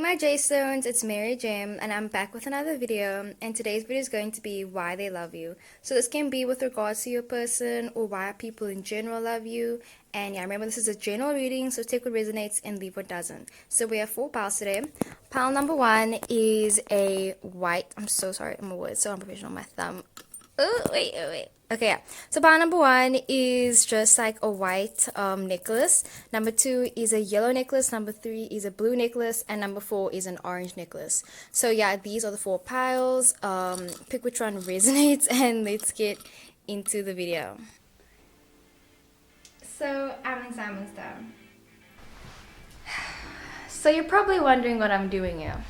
My J-Stones, it's Mary Jim and I'm back with another video, and today's video is going to be why they love you. So this can be with regards to your person or why people in general love you. And yeah, remember this is a general reading, so take what resonates and leave what doesn't. So we have 4 piles today. Pile number 1 is a white, I'm so sorry, I'm a word so unprofessional, my thumb. Oh, wait. Okay, yeah. So bar number 1 is just like a white necklace. Number 2 is a yellow necklace. Number 3 is a blue necklace. And number 4 is an orange necklace. So yeah, these are the 4 piles. Pick which one resonates and let's get into the video. So I'm in Simon's Town. So you're probably wondering what I'm doing here.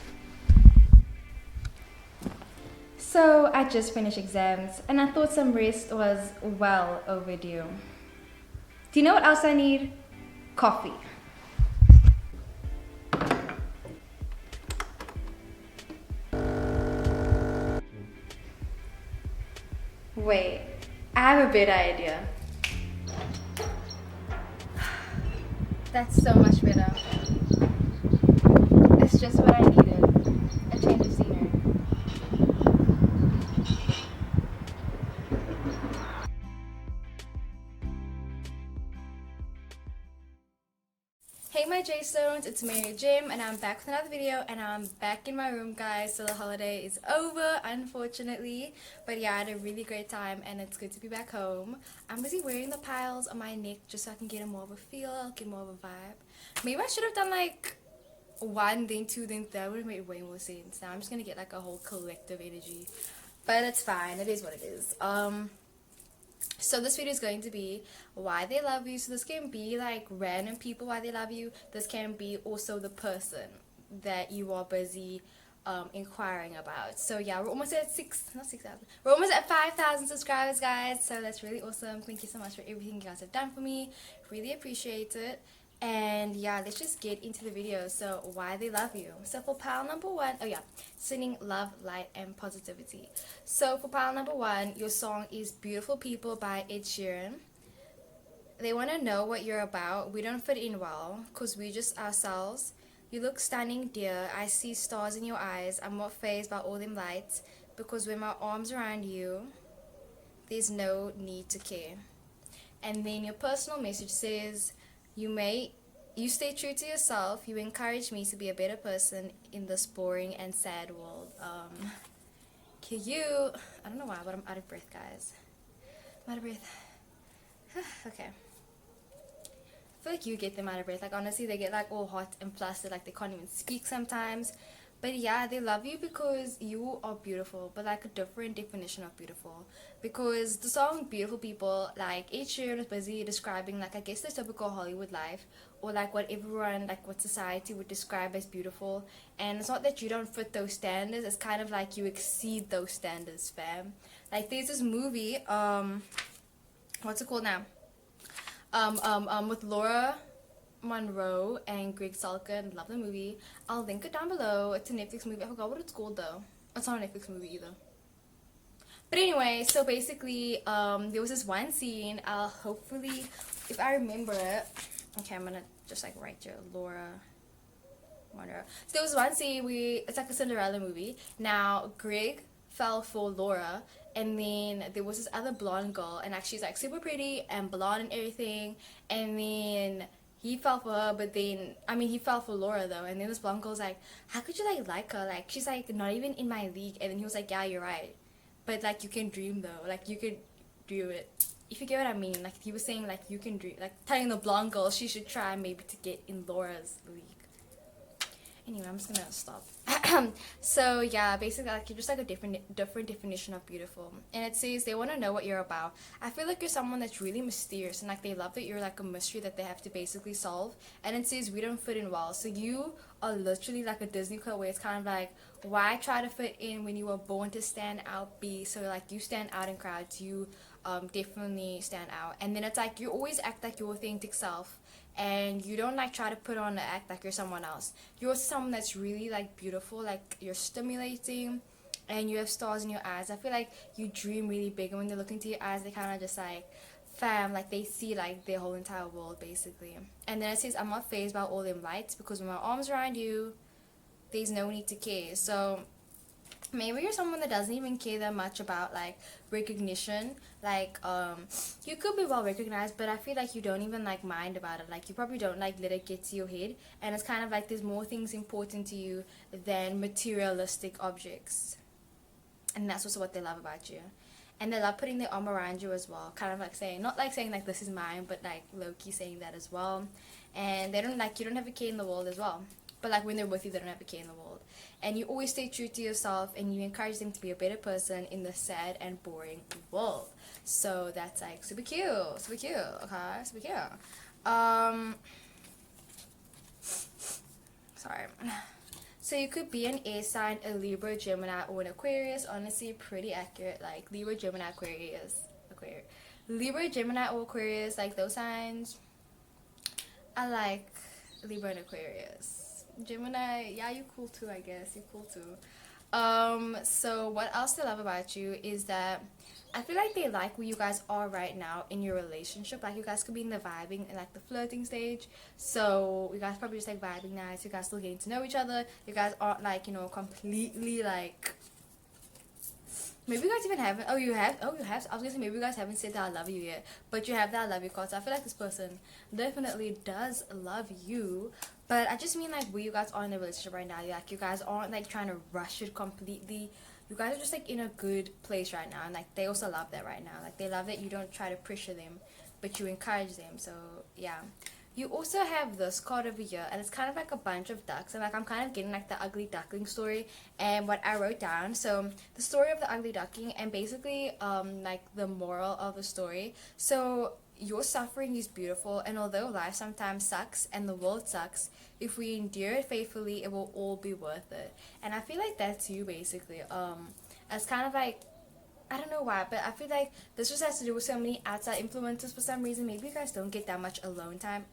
So I just finished exams and I thought some rest was well overdue. Do you know what else I need? Coffee. Wait, I have a better idea. That's so much better. It's just what I needed. A change of scenery. Hey my J-Stones, it's Mary Jim and I'm back with another video, and I'm back in my room guys. So the holiday is over unfortunately, but yeah, I had a really great time and it's good to be back home. I'm busy wearing the piles on my neck just so I can get a more of a feel, get more of a vibe. Maybe I should have done like 1 then 2 then 3, that would have made way more sense. Now I'm just gonna get like a whole collective energy, but it's fine, it is what it is. So this video is going to be why they love you. So this can be like random people why they love you. This can be also the person that you are busy inquiring about. So yeah, we're almost at 6,000. We're almost at 5,000 subscribers, guys. So that's really awesome. Thank you so much for everything you guys have done for me. Really appreciate it. And yeah, let's just get into the video. So why they love you. So for pile number 1, oh yeah, sending love, light, and positivity. So for pile number 1, your song is Beautiful People by Ed Sheeran. They want to know what you're about. We don't fit in well, cause we just ourselves. You look stunning, dear. I see stars in your eyes. I'm not fazed by all them lights, because when my arms around you, there's no need to care. And then your personal message says, you stay true to yourself. You encourage me to be a better person in this boring and sad world. Cute. I don't know why, but I'm out of breath, guys. I'm out of breath. Okay. I feel like you get them out of breath. Like honestly, they get like all hot and flustered, like they can't even speak sometimes. But yeah, they love you because you are beautiful, but like a different definition of beautiful. Because the song Beautiful People, like Ed Sheeran was busy describing like I guess the typical Hollywood life, or like what everyone, like what society would describe as beautiful. And it's not that you don't fit those standards, it's kind of like you exceed those standards, fam. Like there's this movie, what's it called now? With Laura Monroe and Greg Sullivan. Love the movie. I'll link it down below. It's a Netflix movie. I forgot what it's called though. It's not a Netflix movie either. But anyway, so basically, there was this one scene. I'll hopefully, if I remember it. Okay, I'm gonna just like write your Laura Monroe. So there was one scene it's like a Cinderella movie. Now Greg fell for Laura, and then there was this other blonde girl, and like she's like super pretty and blonde and everything, and then he fell for her, but then he fell for Laura though. And then this blonde girl's like, how could you like her, like she's like not even in my league. And then he was like, yeah, you're right, but like you can dream though, like you could do it, if you get what I mean. Like he was saying like you can dream, like telling the blonde girl she should try maybe to get in Laura's league. Anyway, I'm just gonna stop. So yeah, basically like you're just like a different definition of beautiful. And it says they want to know what you're about. I feel like you're someone that's really mysterious, and like they love that you're like a mystery that they have to basically solve. And it says we don't fit in well. So you are literally like a Disney quote where it's kind of like, why try to fit in when you were born to stand out? So like you stand out in crowds, you definitely stand out. And then it's like you always act like your authentic self, and you don't like try to put on an act like you're someone else. You're someone that's really like beautiful, like you're stimulating, and you have stars in your eyes. I feel like you dream really big, and when they look into your eyes, they kind of just like, fam, like they see like their whole entire world basically. And then it says, I'm not fazed by all them lights, because when my arms around you, there's no need to care. So maybe you're someone that doesn't even care that much about like recognition. Like you could be well recognized, but I feel like you don't even like mind about it. Like you probably don't like let it get to your head, and it's kind of like there's more things important to you than materialistic objects. And that's also what they love about you. And they love putting their arm around you as well, kind of like saying, not like saying like this is mine, but like low-key saying that as well. And they don't like, you don't have a care in the world as well, but like when they're with you, they don't have a care in the world. And you always stay true to yourself, and you encourage them to be a better person in the sad and boring world. So that's like super cute, okay, super cute. Sorry. So you could be an air sign, a Libra, Gemini, or an Aquarius. Honestly, pretty accurate. Like Libra, Gemini, Aquarius. Libra, Gemini, or Aquarius, like those signs. I like Libra and Aquarius. Gemini, yeah, you're cool too, I guess. You're cool too. So what else they love about you is that I feel like they like where you guys are right now in your relationship. Like you guys could be in the vibing and like the flirting stage. So you guys probably just like vibing nice. You guys still getting to know each other. You guys aren't like, you know, completely like, maybe you guys even haven't. You have. I was gonna say maybe you guys haven't said that I love you yet, but you have that I love you card. So I feel like this person definitely does love you. But I just mean like where you guys are in the relationship right now. Like you guys aren't like trying to rush it completely. You guys are just like in a good place right now, and like they also love that right now. Like they love that you don't try to pressure them, but you encourage them. So yeah. You also have this card over here, and it's kind of like a bunch of ducks, and like I'm kind of getting like the ugly duckling story and what I wrote down. So the story of the ugly duckling, and basically like the moral of the story. So your suffering is beautiful, and although life sometimes sucks and the world sucks, if we endure it faithfully, it will all be worth it. And I feel like that's you basically. It's kind of like, I don't know why, but I feel like this just has to do with so many outside influences for some reason. Maybe you guys don't get that much alone time.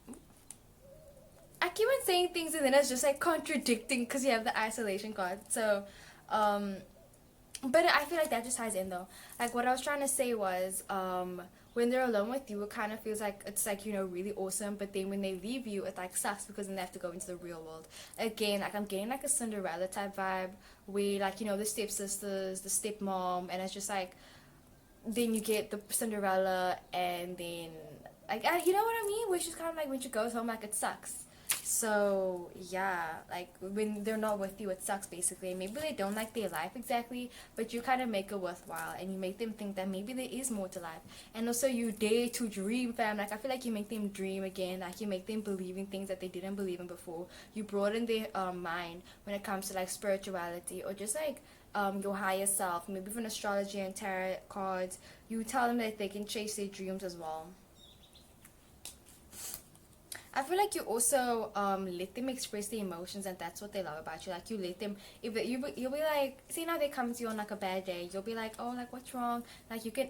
I keep on saying things and then it's just like contradicting because you have the isolation card. So, but I feel like that just ties in though. Like what I was trying to say was, when they're alone with you, it kind of feels like it's like, you know, really awesome. But then when they leave you, it like sucks because then they have to go into the real world again. Like I'm getting like a Cinderella type vibe where like, you know, the stepsisters, the stepmom, and it's just like then you get the Cinderella, and then like you know what I mean? Which is kind of like when she goes home, like it sucks. So yeah, like when they're not with you, it sucks basically. Maybe they don't like their life exactly, but you kind of make it worthwhile, and you make them think that maybe there is more to life. And also you dare to dream, fam. Like I feel like you make them dream again. Like you make them believe in things that they didn't believe in before. You broaden their mind when it comes to like spirituality or just like your higher self. Maybe even astrology and tarot cards. You tell them that they can chase their dreams as well. I feel like you also let them express their emotions, and that's what they love about you. Like you let them, if you'll be like, see now they come to you on like a bad day, you'll be like, oh, like what's wrong? Like you can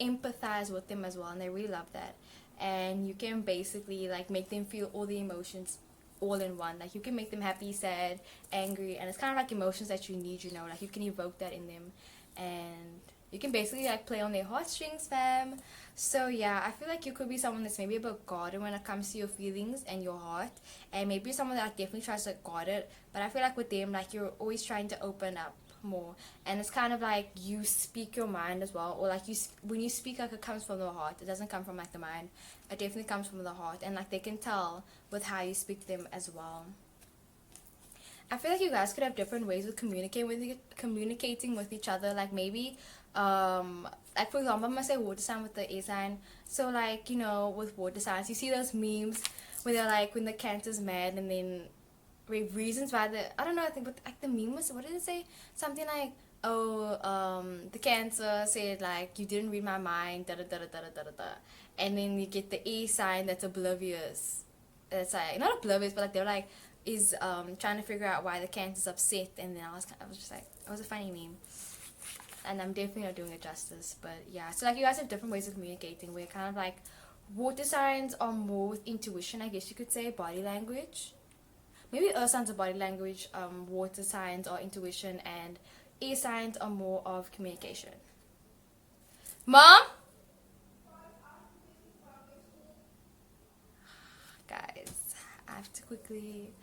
empathize with them as well, and they really love that. And you can basically like make them feel all the emotions all in one. Like you can make them happy, sad, angry, and it's kind of like emotions that you need. You know, like you can evoke that in them, and you can basically like play on their heartstrings, fam. So yeah, I feel like you could be someone that's maybe a bit guarded when it comes to your feelings and your heart, and maybe someone that definitely tries to guard it. But I feel like with them, like you're always trying to open up more, and it's kind of like you speak your mind as well, or like when you speak, like it comes from the heart. It doesn't come from like the mind. It definitely comes from the heart, and like they can tell with how you speak to them as well. I feel like you guys could have different ways of communicating with each other. Like maybe, like for example, I'm gonna say water sign with the air sign. So like, you know, with water signs, you see those memes where they're like when the Cancer's mad, and then reasons why I don't know. I think, but like the meme was, what did it say? Something like, oh, the Cancer said like you didn't read my mind, da da da da da da da da, and then you get the air sign that's oblivious. That's like not oblivious, but like they're like is trying to figure out why the Cancer's upset, and then I was just like, it was a funny meme, and I'm definitely not doing it justice. But yeah, so like you guys have different ways of communicating. Where kind of like water signs are more with intuition, I guess you could say, body language. Maybe earth signs are body language, water signs are intuition, and air signs are more of communication. Mom, guys, I have to quickly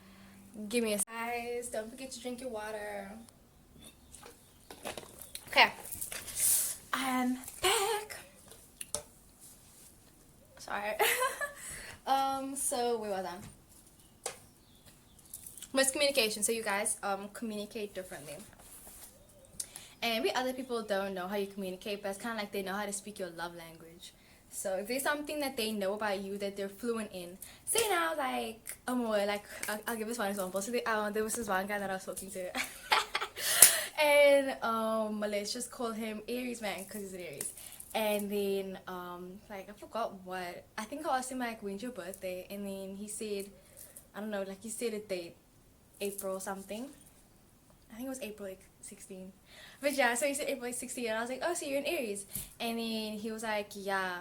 Give me a guys, don't forget to drink your water. Okay, I'm back. Sorry. So where was I? Miscommunication. So you guys communicate differently. And we other people don't know how you communicate, but it's kind of like they know how to speak your love language. So if there's something that they know about you that they're fluent in, say now like I'll give this one example. So there was this one guy that I was talking to, and let's just call him Aries man because he's an Aries. And then like I forgot what I think I asked him like when's your birthday, and then he said I don't know, like he said a date, April something. I think it was April like 16. But yeah, so he said April like 16 and I was like, oh, so you're an Aries. And then he was like, yeah.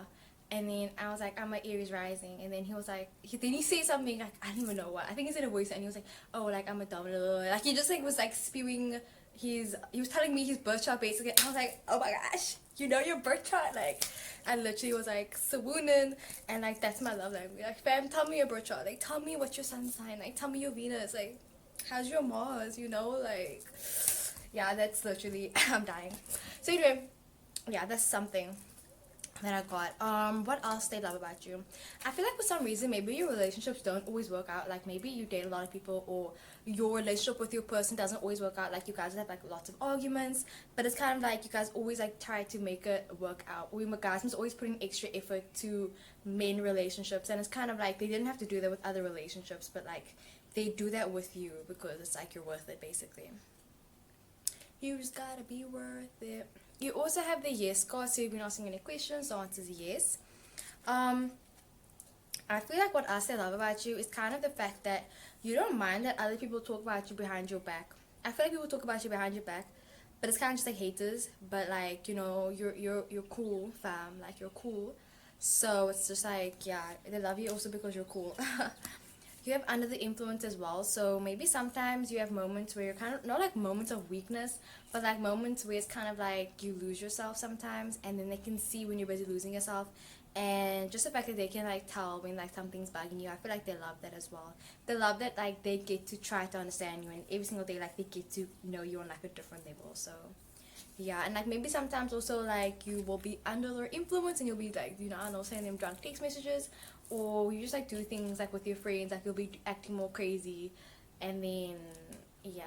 And then I was like, I'm an Aries rising. And then he was like, then he said something like, I don't even know what. I think he said a voice and he was like, oh, like I'm a Domino. Like he just like was like spewing he was telling me his birth chart basically. I was like, oh my gosh, you know your birth chart? Like I literally was like swooning, and like that's my love language. Like fam, tell me your birth chart. Like tell me what's your sun sign. Like tell me your Venus. Like how's your Mars? You know, like yeah, that's literally I'm dying. So anyway, yeah, that's something that I got. What else they love about you? I feel like for some reason maybe your relationships don't always work out. Like maybe you date a lot of people, or your relationship with your person doesn't always work out. Like you guys have like lots of arguments, but it's kind of like you guys always like try to make it work out. We guys must always put in extra effort to main relationships, and it's kind of like they didn't have to do that with other relationships, but like they do that with you because it's like you're worth it basically. You just gotta be worth it. You also have the yes card, so if you're not asking any questions, the answer is yes. I feel like what else I love about you is kind of the fact that you don't mind that other people talk about you behind your back. I feel like people talk about you behind your back, but it's kind of just like haters. But like, you know, you're cool, fam. Like you're cool. So it's just like, yeah, they love you also because you're cool. You have under the influence as well, so maybe sometimes you have moments where you're kind of not like moments of weakness, but like moments where it's kind of like you lose yourself sometimes, and then they can see when you're busy losing yourself, and just the fact that they can like tell when like something's bugging you. I feel like they love that as well. They love that like they get to try to understand you, and every single day like they get to know you on like a different level. So yeah, and like maybe sometimes also like you will be under their influence and you'll be like, you know, I don't know, sending them drunk text messages, or you just like do things like with your friends, like you'll be acting more crazy, and then yeah,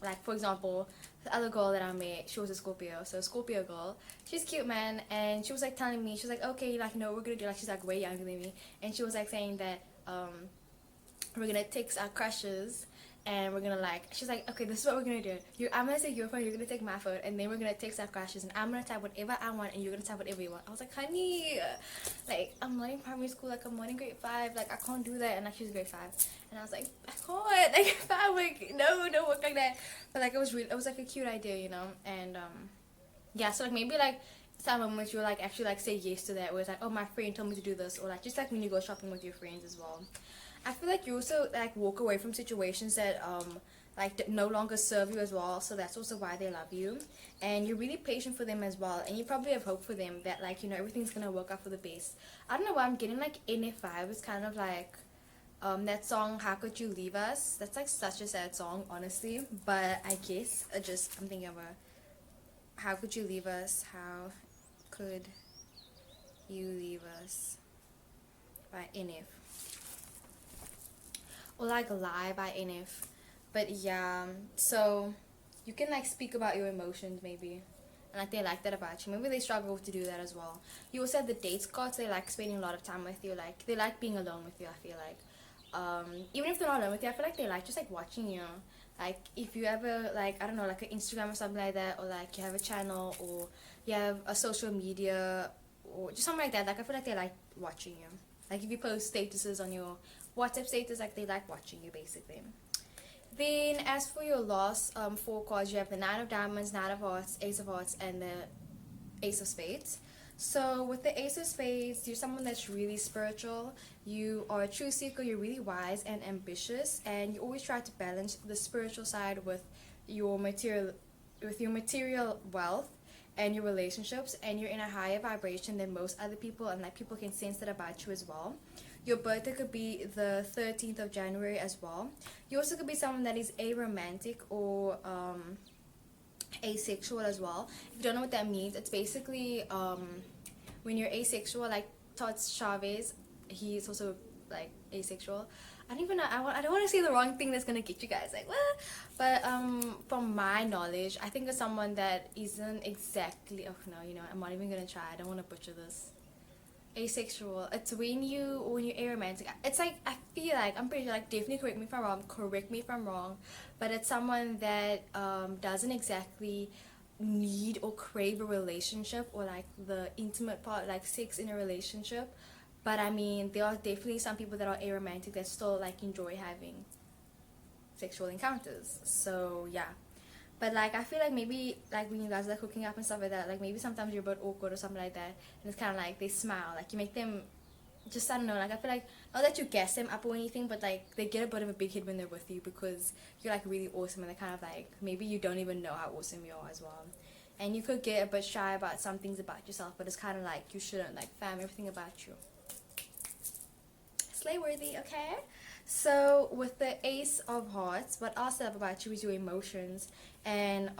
like for example, the other girl that I met, she was a Scorpio, so Scorpio girl, she's cute man, and she was like telling me, she was like, okay, like no, we're gonna do, like she's like way younger than me, and she was like saying that we're gonna text our crushes, and we're gonna like, she's like, okay, this is what we're gonna do. I'm gonna take your phone, you're gonna take my phone, and then we're gonna text our crushes, and I'm gonna type whatever I want, and you're gonna type whatever you want. I was like, honey, like I'm learning primary school, like I'm learning grade 5, like I can't do that, and like she's grade 5, and I was like, I can't, like 5, like no, don't work like that. But like it was like a cute idea, you know, and yeah, so like maybe like some moments you'll like actually like say yes to that, where it's like, oh, my friend told me to do this, or like just like when you go shopping with your friends as well. I feel like you also like walk away from situations that like no longer serve you as well, so that's also why they love you, and you're really patient for them as well, and you probably have hope for them that like, you know, everything's gonna work out for the best. I don't know why I'm getting like NF5 is kind of like that song How Could You Leave Us. That's like such a sad song honestly, but I guess I'm thinking of a How Could You Leave Us, How Could You Leave Us by NF, or like Lie by NF. But yeah, so you can like speak about your emotions maybe, and like they like that about you. Maybe they struggle to do that as well. You also have the dates cards. They like spending a lot of time with you, like they like being alone with you. I feel like even if they're not alone with you, I feel like they like just like watching you. Like if you ever like, I don't know, like an Instagram or something like that, or like you have a channel, or you have a social media, or just something like that, like I feel like they like watching you. Like if you post statuses on your WhatsApp status, like they like watching you basically. Then as for your last 4 cards, you have the 9 of Diamonds, 9 of Hearts, Ace of Hearts, and the Ace of Spades. So with the Ace of Spades, you're someone that's really spiritual. You are a true seeker. You're really wise and ambitious, and you always try to balance the spiritual side with your material wealth, and your relationships, and you're in a higher vibration than most other people, and like people can sense that about you as well. Your birthday could be the 13th of January as well. You also could be someone that is aromantic or asexual as well. If you don't know what that means, it's basically when you're asexual, like Todd Chavez, he's also like asexual. I don't even know. I don't want to say the wrong thing that's gonna get you guys like what. But from my knowledge, I think of someone that isn't exactly. Oh no, you know, I'm not even gonna try. I don't want to butcher this. Asexual. It's when you're aromantic. It's like I feel like I'm pretty sure. Like definitely correct me if I'm wrong. Correct me if I'm wrong. But it's someone that doesn't exactly need or crave a relationship or like the intimate part, like sex in a relationship. But I mean, there are definitely some people that are aromantic that still like enjoy having sexual encounters. So yeah. But like I feel like maybe like when you guys are like hooking up and stuff like that, like maybe sometimes you're a bit awkward or something like that, and it's kind of like they smile, like you make them just I don't know, like I feel like not that you gas them up or anything, but like they get a bit of a big hit when they're with you because you're like really awesome, and they're kind of like maybe you don't even know how awesome you are as well. And you could get a bit shy about some things about yourself, but it's kind of like you shouldn't, like fam, everything about you slay worthy, okay? So with the Ace of Hearts, what else I love about you is your emotions, and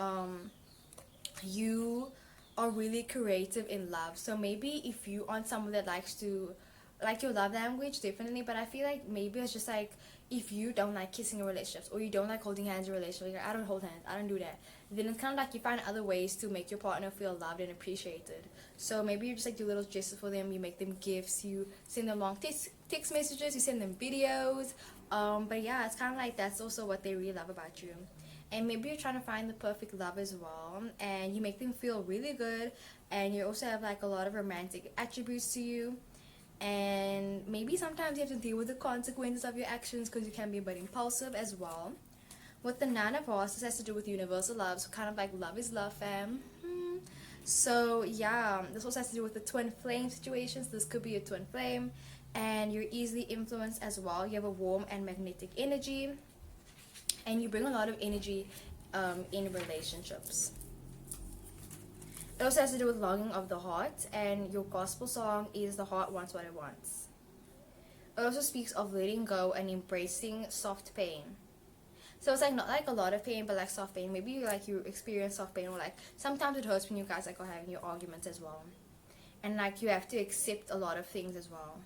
you are really creative in love. So maybe if you aren't someone that likes to like your love language, definitely, but I feel like maybe it's just like if you don't like kissing in relationships or you don't like holding hands in relationships, like I don't hold hands, I don't do that, then it's kind of like you find other ways to make your partner feel loved and appreciated. So maybe you just like do little gestures for them, you make them gifts, you send them long text messages, you send them videos. But yeah, it's kind of like that's also what they really love about you. And maybe you're trying to find the perfect love as well, and you make them feel really good, and you also have like a lot of romantic attributes to you. And maybe sometimes you have to deal with the consequences of your actions because you can be a bit impulsive as well. With the Nine of Hearts, this has to do with universal love, so kind of like love is love, fam. So yeah, this also has to do with the twin flame situations. This could be a twin flame, and you're easily influenced as well. You have a warm and magnetic energy, and you bring a lot of energy in relationships. It also has to do with longing of the heart, and your gospel song is The Heart Wants What It Wants. It also speaks of letting go and embracing soft pain. So it's like not like a lot of pain, but like soft pain. Maybe you experience soft pain, or like sometimes it hurts when you guys like are having your arguments as well. And like you have to accept a lot of things as well.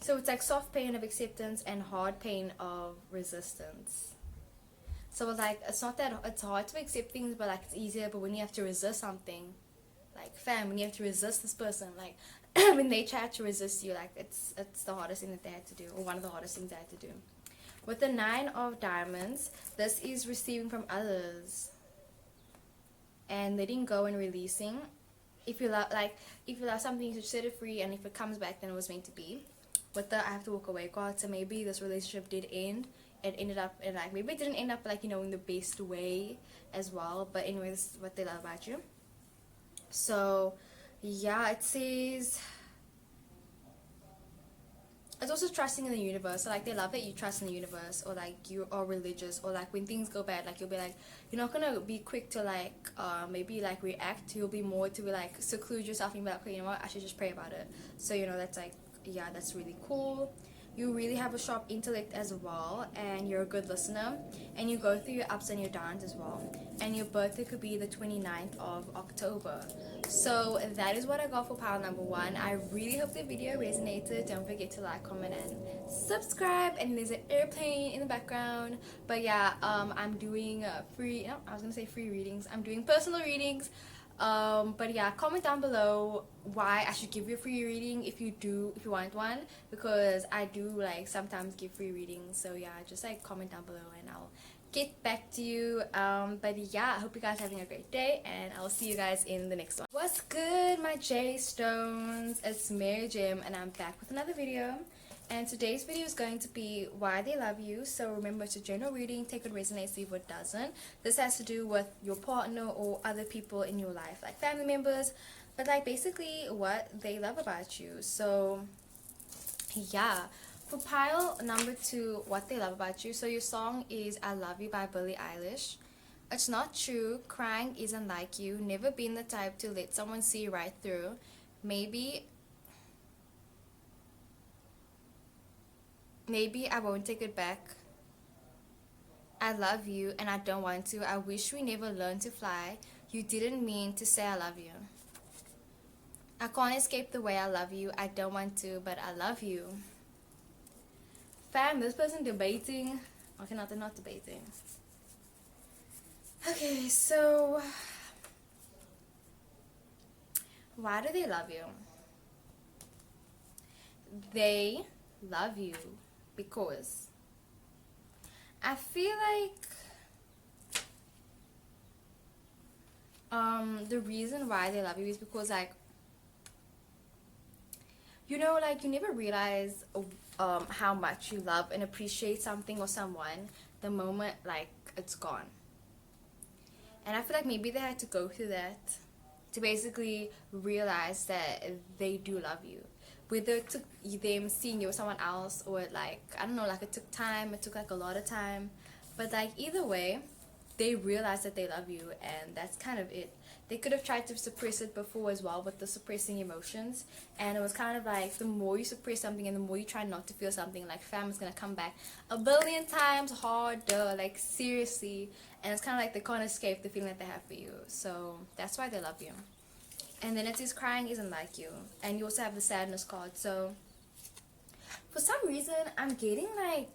So it's like soft pain of acceptance and hard pain of resistance. So like it's not that it's hard to accept things, but like it's easier. But when you have to resist something, like fam, when you have to resist this person, like when they try to resist you, like it's the hardest thing that they had to do, or one of the hardest things they had to do. With the Nine of Diamonds, this is receiving from others and letting go and releasing. If you love something, you should set it free, and if it comes back, then it was meant to be. With the I have to walk away card, so maybe this relationship did end. It ended up in like maybe it didn't end up like in the best way as well, but anyway, this is what they love about you. So yeah, it says it's also trusting in the universe. So like they love that you trust in the universe, or like you are religious, or like when things go bad, like you'll be like you're not gonna be quick to like maybe like react. You'll be more to be like seclude yourself and be like, okay, you know what, I should just pray about it. So that's like, yeah, that's really cool. You really have a sharp intellect as well, and you're a good listener, and you go through your ups and your downs as well. And your birthday could be the 29th of October. So that is what I got for pile number 1. I really hope the video resonated. Don't forget to like, comment, and subscribe. And there's an airplane in the background. But yeah, I'm doing free readings. I'm doing personal readings. But yeah, comment down below why I should give you a free reading if you want one, because I do like sometimes give free readings. So yeah, just like comment down below and I'll get back to you. But yeah, I hope you guys are having a great day, and I'll see you guys in the next one. What's good, my J Stones? It's Mary Jim, and I'm back with another video. And today's video is going to be why they love you. So remember, it's a general reading. Take what resonates, leave what doesn't. This has to do with your partner or other people in your life, like family members, but like basically what they love about you. So yeah, for pile number 2, what they love about you. So your song is I Love You by Billie Eilish. It's not true. Crying isn't like you. Never been the type to let someone see right through. Maybe, maybe I won't take it back. I love you and I don't want to. I wish we never learned to fly. You didn't mean to say I love you. I can't escape the way I love you. I don't want to, but I love you. Fam, this person debating. Okay, not they're not debating. Okay, so why do they love you? They love you because I feel like the reason why they love you is because like like you never realize how much you love and appreciate something or someone the moment like it's gone. And I feel like maybe they had to go through that to basically realize that they do love you. Whether it took them seeing you with someone else or like, I don't know, like it took time, it took like a lot of time. But like either way, they realize that they love you and that's kind of it. They could have tried to suppress it before as well with the suppressing emotions, and it was kind of like the more you suppress something and the more you try not to feel something, like fam is gonna come back a billion times harder, like seriously. And it's kind of like they can't escape the feeling that they have for you, so that's why they love you. And then it says crying isn't like you, and you also have the sadness card. So for some reason I'm getting like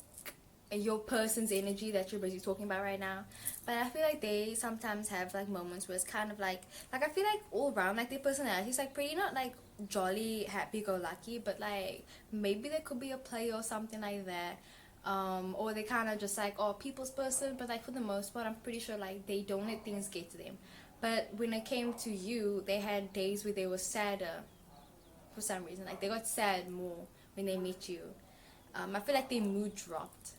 your person's energy that you're busy talking about right now, but I feel like they sometimes have like moments where it's kind of like I feel like all around like their personality is like pretty not like jolly happy go lucky, but like maybe there could be a play or something like that, or they kind of just like people's person, but like for the most part I'm pretty sure like they don't let things get to them. But when it came to you, they had days where they were sadder for some reason, like they got sad more when they meet you. I feel like their mood dropped,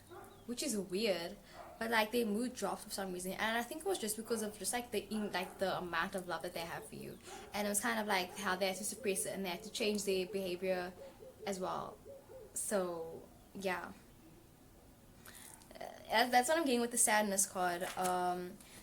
which is weird, but like their mood dropped for some reason, and I think it was just because of just like the amount of love that they have for you, and it was kind of like how they had to suppress it and they had to change their behavior as well. So yeah, that's what I'm getting with the sadness card.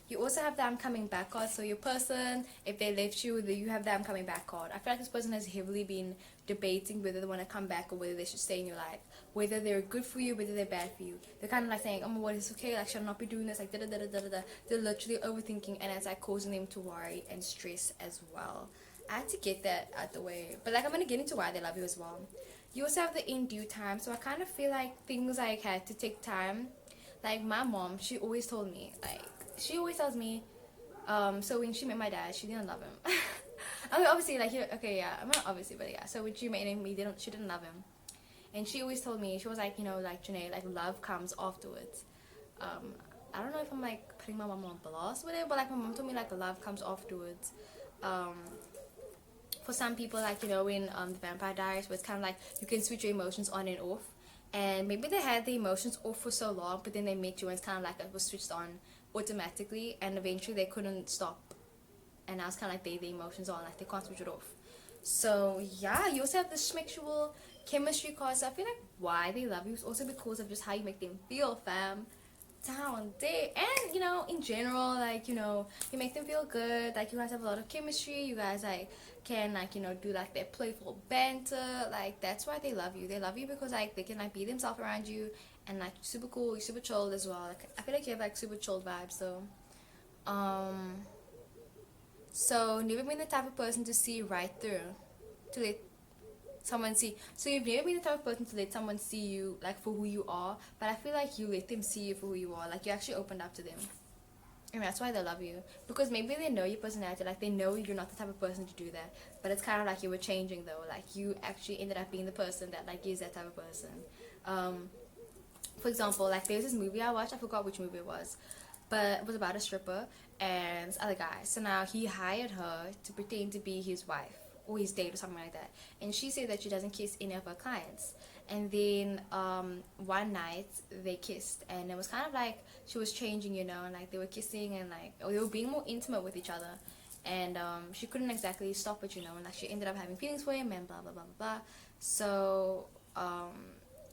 You also have the I'm coming back card. So your person, if they left you, you have the I'm coming back card. I feel like this person has heavily been debating whether they want to come back or whether they should stay in your life. Whether they're good for you, whether they're bad for you. They're kind of like saying, oh my god, it's okay, like should I not be doing this, like da da da da da da. They're literally overthinking, and it's like causing them to worry and stress as well. I had to get that out the way. But like I'm gonna get into why they love you as well. You also have the in due time, so I kind of feel like things like had to take time. Like my mom, she always told me, like she always tells me, so when she met my dad, she didn't love him. I mean, obviously, like, okay, yeah, I'm not obviously, but yeah. So when she met him, she didn't love him, and she always told me, she was like, like Janae, like love comes afterwards. I don't know if I'm like putting my mom on blast with it, but like my mom told me like love comes afterwards. Um, for some people, like in the Vampire Diaries, where it's kind of like you can switch your emotions on and off, and maybe they had the emotions off for so long, but then they met you and it's kind of like it was switched on automatically, and eventually they couldn't stop, and now it's kind of like the emotions on, like they can't switch it off. So yeah, you also have the sexual chemistry card. So I feel like why they love you is also because of just how you make them feel, fam. Down there, and in general, like you make them feel good, like you guys have a lot of chemistry, you guys like can like do like their playful banter, like that's why they love you. They love you because like they can like be themselves around you, and like super cool, you're super chilled as well. Like I feel like you have like super chilled vibes. Um so never been the type of person to see right through, to let someone see. So you've never been the type of person to let someone see you like for who you are, but I feel like you let them see you for who you are. Like you actually opened up to them, and that's why they love you, because maybe they know your personality, like they know you're not the type of person to do that, but it's kind of like you were changing though, like you actually ended up being the person that like is that type of person. For example, like there's this movie I watched, I forgot which movie it was, but it was about a stripper and this other guy. So now he hired her to pretend to be his wife or his date or something like that, and she said that she doesn't kiss any of her clients. And then one night they kissed, and it was kind of like she was changing, and like they were kissing, and like they were being more intimate with each other, and she couldn't exactly stop it, and like she ended up having feelings for him and blah blah blah blah blah. So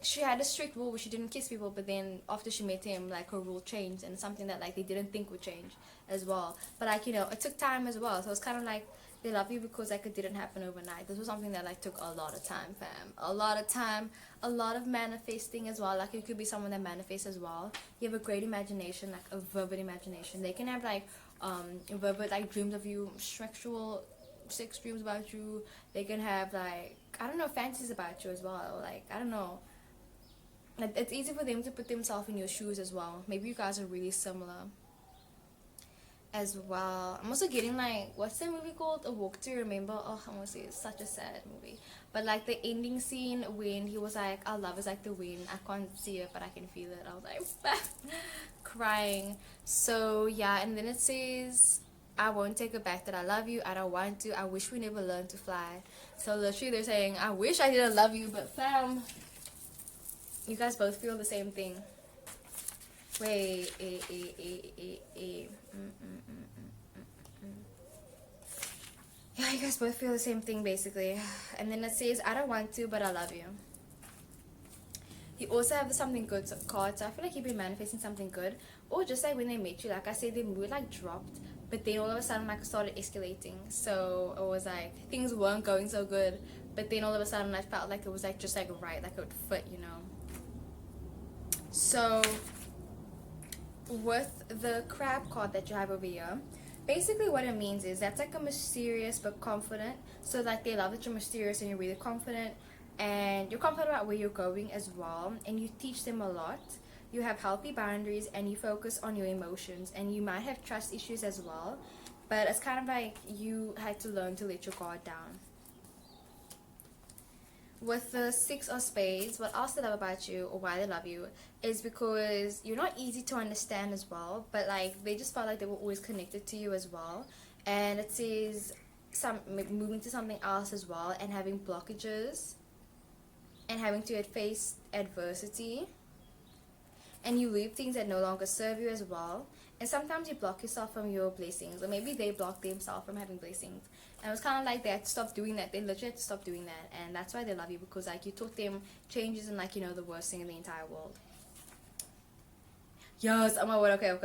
she had a strict rule where she didn't kiss people, but then after she met him, like her rule changed, and it's something that like they didn't think would change as well. But like, you know, it took time as well, so it's kind of like they love you because like it didn't happen overnight. This was something that like took a lot of time, fam. A lot of time, a lot of manifesting as well. Like you could be someone that manifests as well. You have a great imagination, like a vivid imagination. They can have like vivid like dreams of you, sexual sex dreams about you. They can have like, I don't know, fantasies about you as well. Like, I don't know, like it's easy for them to put themselves in your shoes as well. Maybe you guys are really similar as well. I'm also getting like, what's the movie called? A Walk to Remember. Oh, I want to say it's such a sad movie. But like the ending scene when he was like, our love is like the wind. I can't see it, but I can feel it. I was like, crying. So yeah, and then it says, I won't take it back that I love you. I don't want to. I wish we never learned to fly. So literally they're saying, I wish I didn't love you, but fam, you guys both feel the same thing. Wait, yeah, you guys both feel the same thing basically. And then it says, I don't want to, but I love you. You also have the something good card, so I feel like you've been manifesting something good. Or just like when they met you, like I said, the mood like dropped, but then all of a sudden like started escalating. So it was like things weren't going so good, but then all of a sudden I felt like it was like just like right, like it would fit, you know. So with the crab card that you have over here, basically what it means is that's like a mysterious but confident. So like they love that you're mysterious and you're really confident, and you're confident about where you're going as well, and you teach them a lot. You have healthy boundaries and you focus on your emotions, and you might have trust issues as well, but it's kind of like you had to learn to let your guard down. With the six of spades, what else they love about you, or why they love you, is because you're not easy to understand as well, but like they just felt like they were always connected to you as well. And it says some moving to something else as well, and having blockages and having to face adversity, and you leave things that no longer serve you as well. And sometimes you block yourself from your blessings, or maybe they block themselves from having blessings. And it was kind of like they had to stop doing that. They literally had to stop doing that, and that's why they love you, because like you taught them changes in like, you know, the worst thing in the entire world. Yes, oh my word. Okay.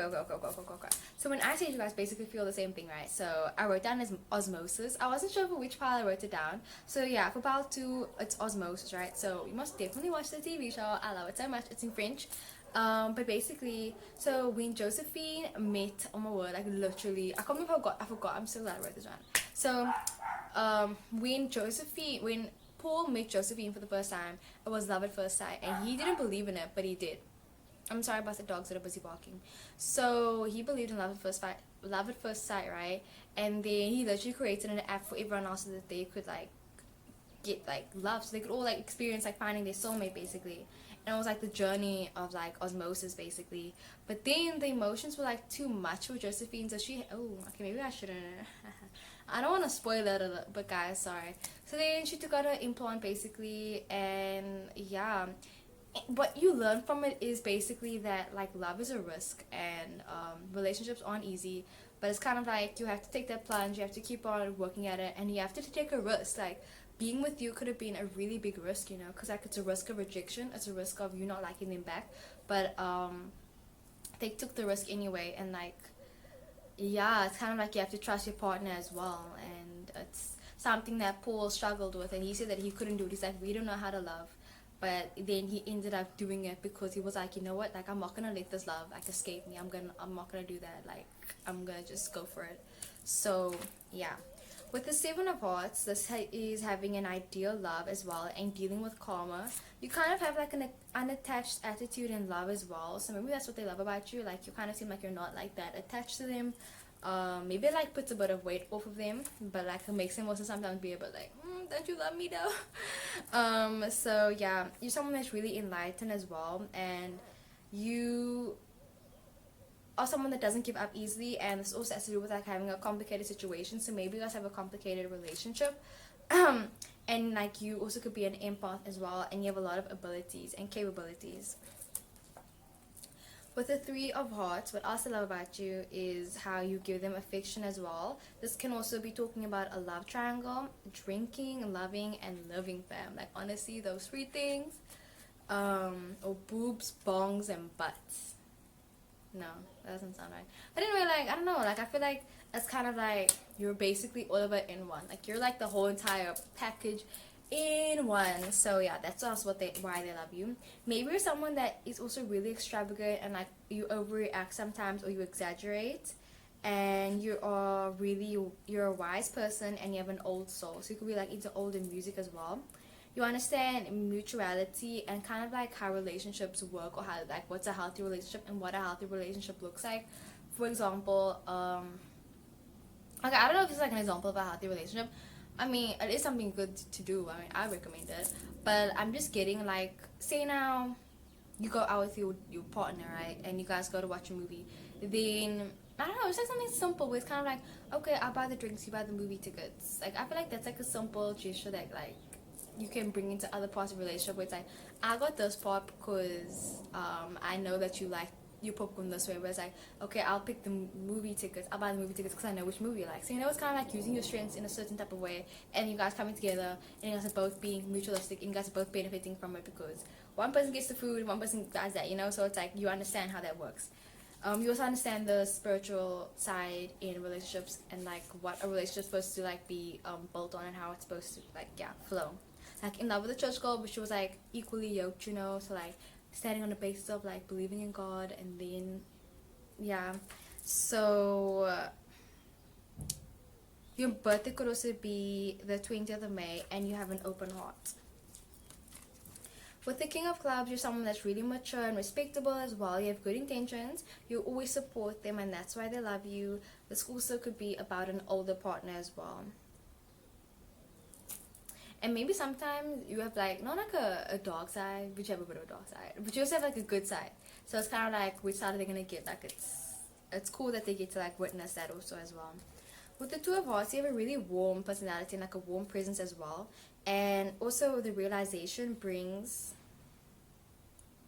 So when I said you guys basically feel the same thing, right? So I wrote down as Osmosis. I wasn't sure for which pile I wrote it down. So yeah, for pile 2, it's Osmosis, right? So you must definitely watch the TV show. I love it so much. It's in French. But basically, so when Josephine met, oh my word, like literally, I can't believe I forgot. I'm so glad I wrote this down. So, when Paul met Josephine for the first time, it was love at first sight, and he didn't believe in it, but he did. I'm sorry about the dogs that are busy barking. So he believed in love at first sight, right? And then he literally created an app for everyone else so that they could like get like love, so they could all like experience like finding their soulmate basically. And it was like the journey of like osmosis basically. But then the emotions were like too much for Josephine, so she okay, maybe I shouldn't. I don't want to spoil it, but guys, sorry. So then she took out her implant basically, and yeah, what you learn from it is basically that like love is a risk, and relationships aren't easy, but it's kind of like you have to take that plunge, you have to keep on working at it, and you have to take a risk. Like being with you could have been a really big risk, you know, because like it's a risk of rejection, it's a risk of you not liking them back, but they took the risk anyway. And like, yeah, it's kind of like you have to trust your partner as well, and it's something that Paul struggled with, and he said that he couldn't do it. He's like, we don't know how to love, but then he ended up doing it because he was like, you know what, like I'm not gonna let this love like escape me. I'm not gonna do that. Like I'm gonna just go for it. So yeah, with the Seven of Hearts, this is having an ideal love as well, and dealing with karma. You kind of have like an unattached attitude in love as well, so maybe that's what they love about you. Like you kind of seem like you're not like that attached to them. Maybe it like puts a bit of weight off of them, but like it makes them also sometimes be a bit like, don't you love me though? So yeah, you're someone that's really enlightened as well, and you are someone that doesn't give up easily, and this also has to do with like having a complicated situation. So maybe you guys have a complicated relationship, and like you also could be an empath as well, and you have a lot of abilities and capabilities. With the Three of Hearts, what else I love about you is how you give them affection as well. This can also be talking about a love triangle: drinking, loving, and living, fam. Like honestly, those three things. or boobs, bongs, and butts. No, that doesn't sound right. But anyway, like, I don't know, like, I feel like it's kind of like you're basically all of it in one. Like, you're like the whole entire package in one. So yeah, that's also why they love you. Maybe you're someone that is also really extravagant and like you overreact sometimes or you exaggerate, and you're a wise person and you have an old soul. So you could be like into old in music as well. You understand mutuality and kind of like how relationships work, or how, like, what's a healthy relationship and what a healthy relationship looks like. For example, okay, I don't know if it's like an example of a healthy relationship. I mean, it is something good to do. I mean, I recommend it. But I'm just getting, like, say now you go out with your partner, right? And you guys go to watch a movie. Then, I don't know, it's like something simple where it's kind of like, okay, I'll buy the drinks, you buy the movie tickets. Like, I feel like that's like a simple gesture that, like, you can bring into other parts of the relationship where it's like, I got this part because I know that you like your popcorn this way, where it's like, okay, I'll pick the movie tickets, I'll buy the movie tickets because I know which movie you like. So, you know, it's kind of like using your strengths in a certain type of way, and you guys coming together, and you guys are both being mutualistic, and you guys are both benefiting from it because one person gets the food, one person does that, you know. So it's like you understand how that works. You also understand the spiritual side in relationships, and like what a relationship's supposed to like be built on, and how it's supposed to, like, yeah, flow. Like in love with a church girl, but she was like equally yoked, you know. So like standing on the basis of like believing in God, and then yeah. So your birthday could also be the 20th of May, and you have an open heart. With the King of Clubs, you're someone that's really mature and respectable as well. You have good intentions. You always support them, and that's why they love you. This also could be about an older partner as well. And maybe sometimes you have, like, not like a dark side, but you have a bit of a dark side. But you also have, like, a good side. So it's kind of like, which side are they going to get? Like, it's cool that they get to, like, witness that also as well. With the Two of Hearts, you have a really warm personality and, like, a warm presence as well. And also the realization brings...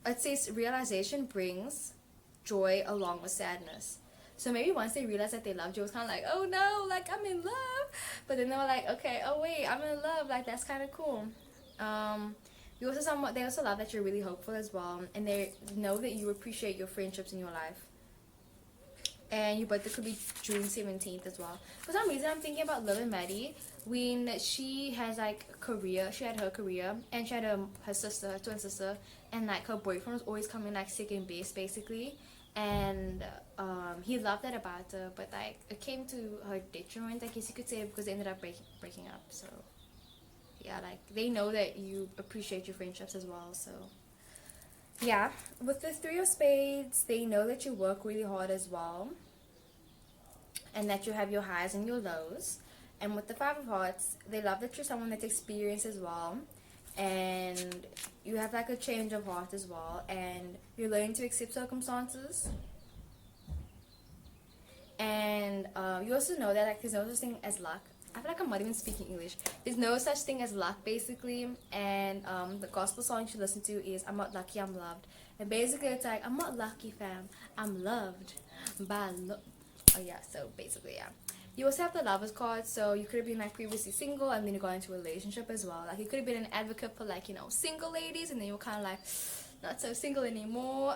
It says realization brings joy along with sadness. So maybe once they realized that they loved you, it was kind of like, oh no, like, I'm in love. But then they were like, okay, oh wait, I'm in love. Like, that's kind of cool. They also love that you're really hopeful as well. And they know that you appreciate your friendships in your life. And your birthday could be June 17th as well. For some reason, I'm thinking about Lil and Maddie. When she has, like, career, she had her career, and she had her sister, her twin sister, and, like, her boyfriend was always coming, like, second base, basically. And he loved that about her, but, like, it came to her detriment, I guess you could say, because they ended up breaking up. So yeah, like, they know that you appreciate your friendships as well. So yeah, with the Three of Spades, they know that you work really hard as well, and that you have your highs and your lows. And with the Five of Hearts, they love that you're someone that's experienced as well, and you have, like, a change of heart as well, and you're learning to accept circumstances. And you also know that, like, there's no such thing as luck. I feel like I'm not even speaking English. There's no such thing as luck, basically. And the gospel song you should listen to is I'm Not Lucky, I'm Loved. And basically it's like, I'm not lucky, fam, I'm loved by oh yeah, so basically, yeah. You also have the Lovers card, so you could have been, like, previously single and then you got into a relationship as well. Like, you could have been an advocate for, like, you know, single ladies, and then you were kind of like not so single anymore.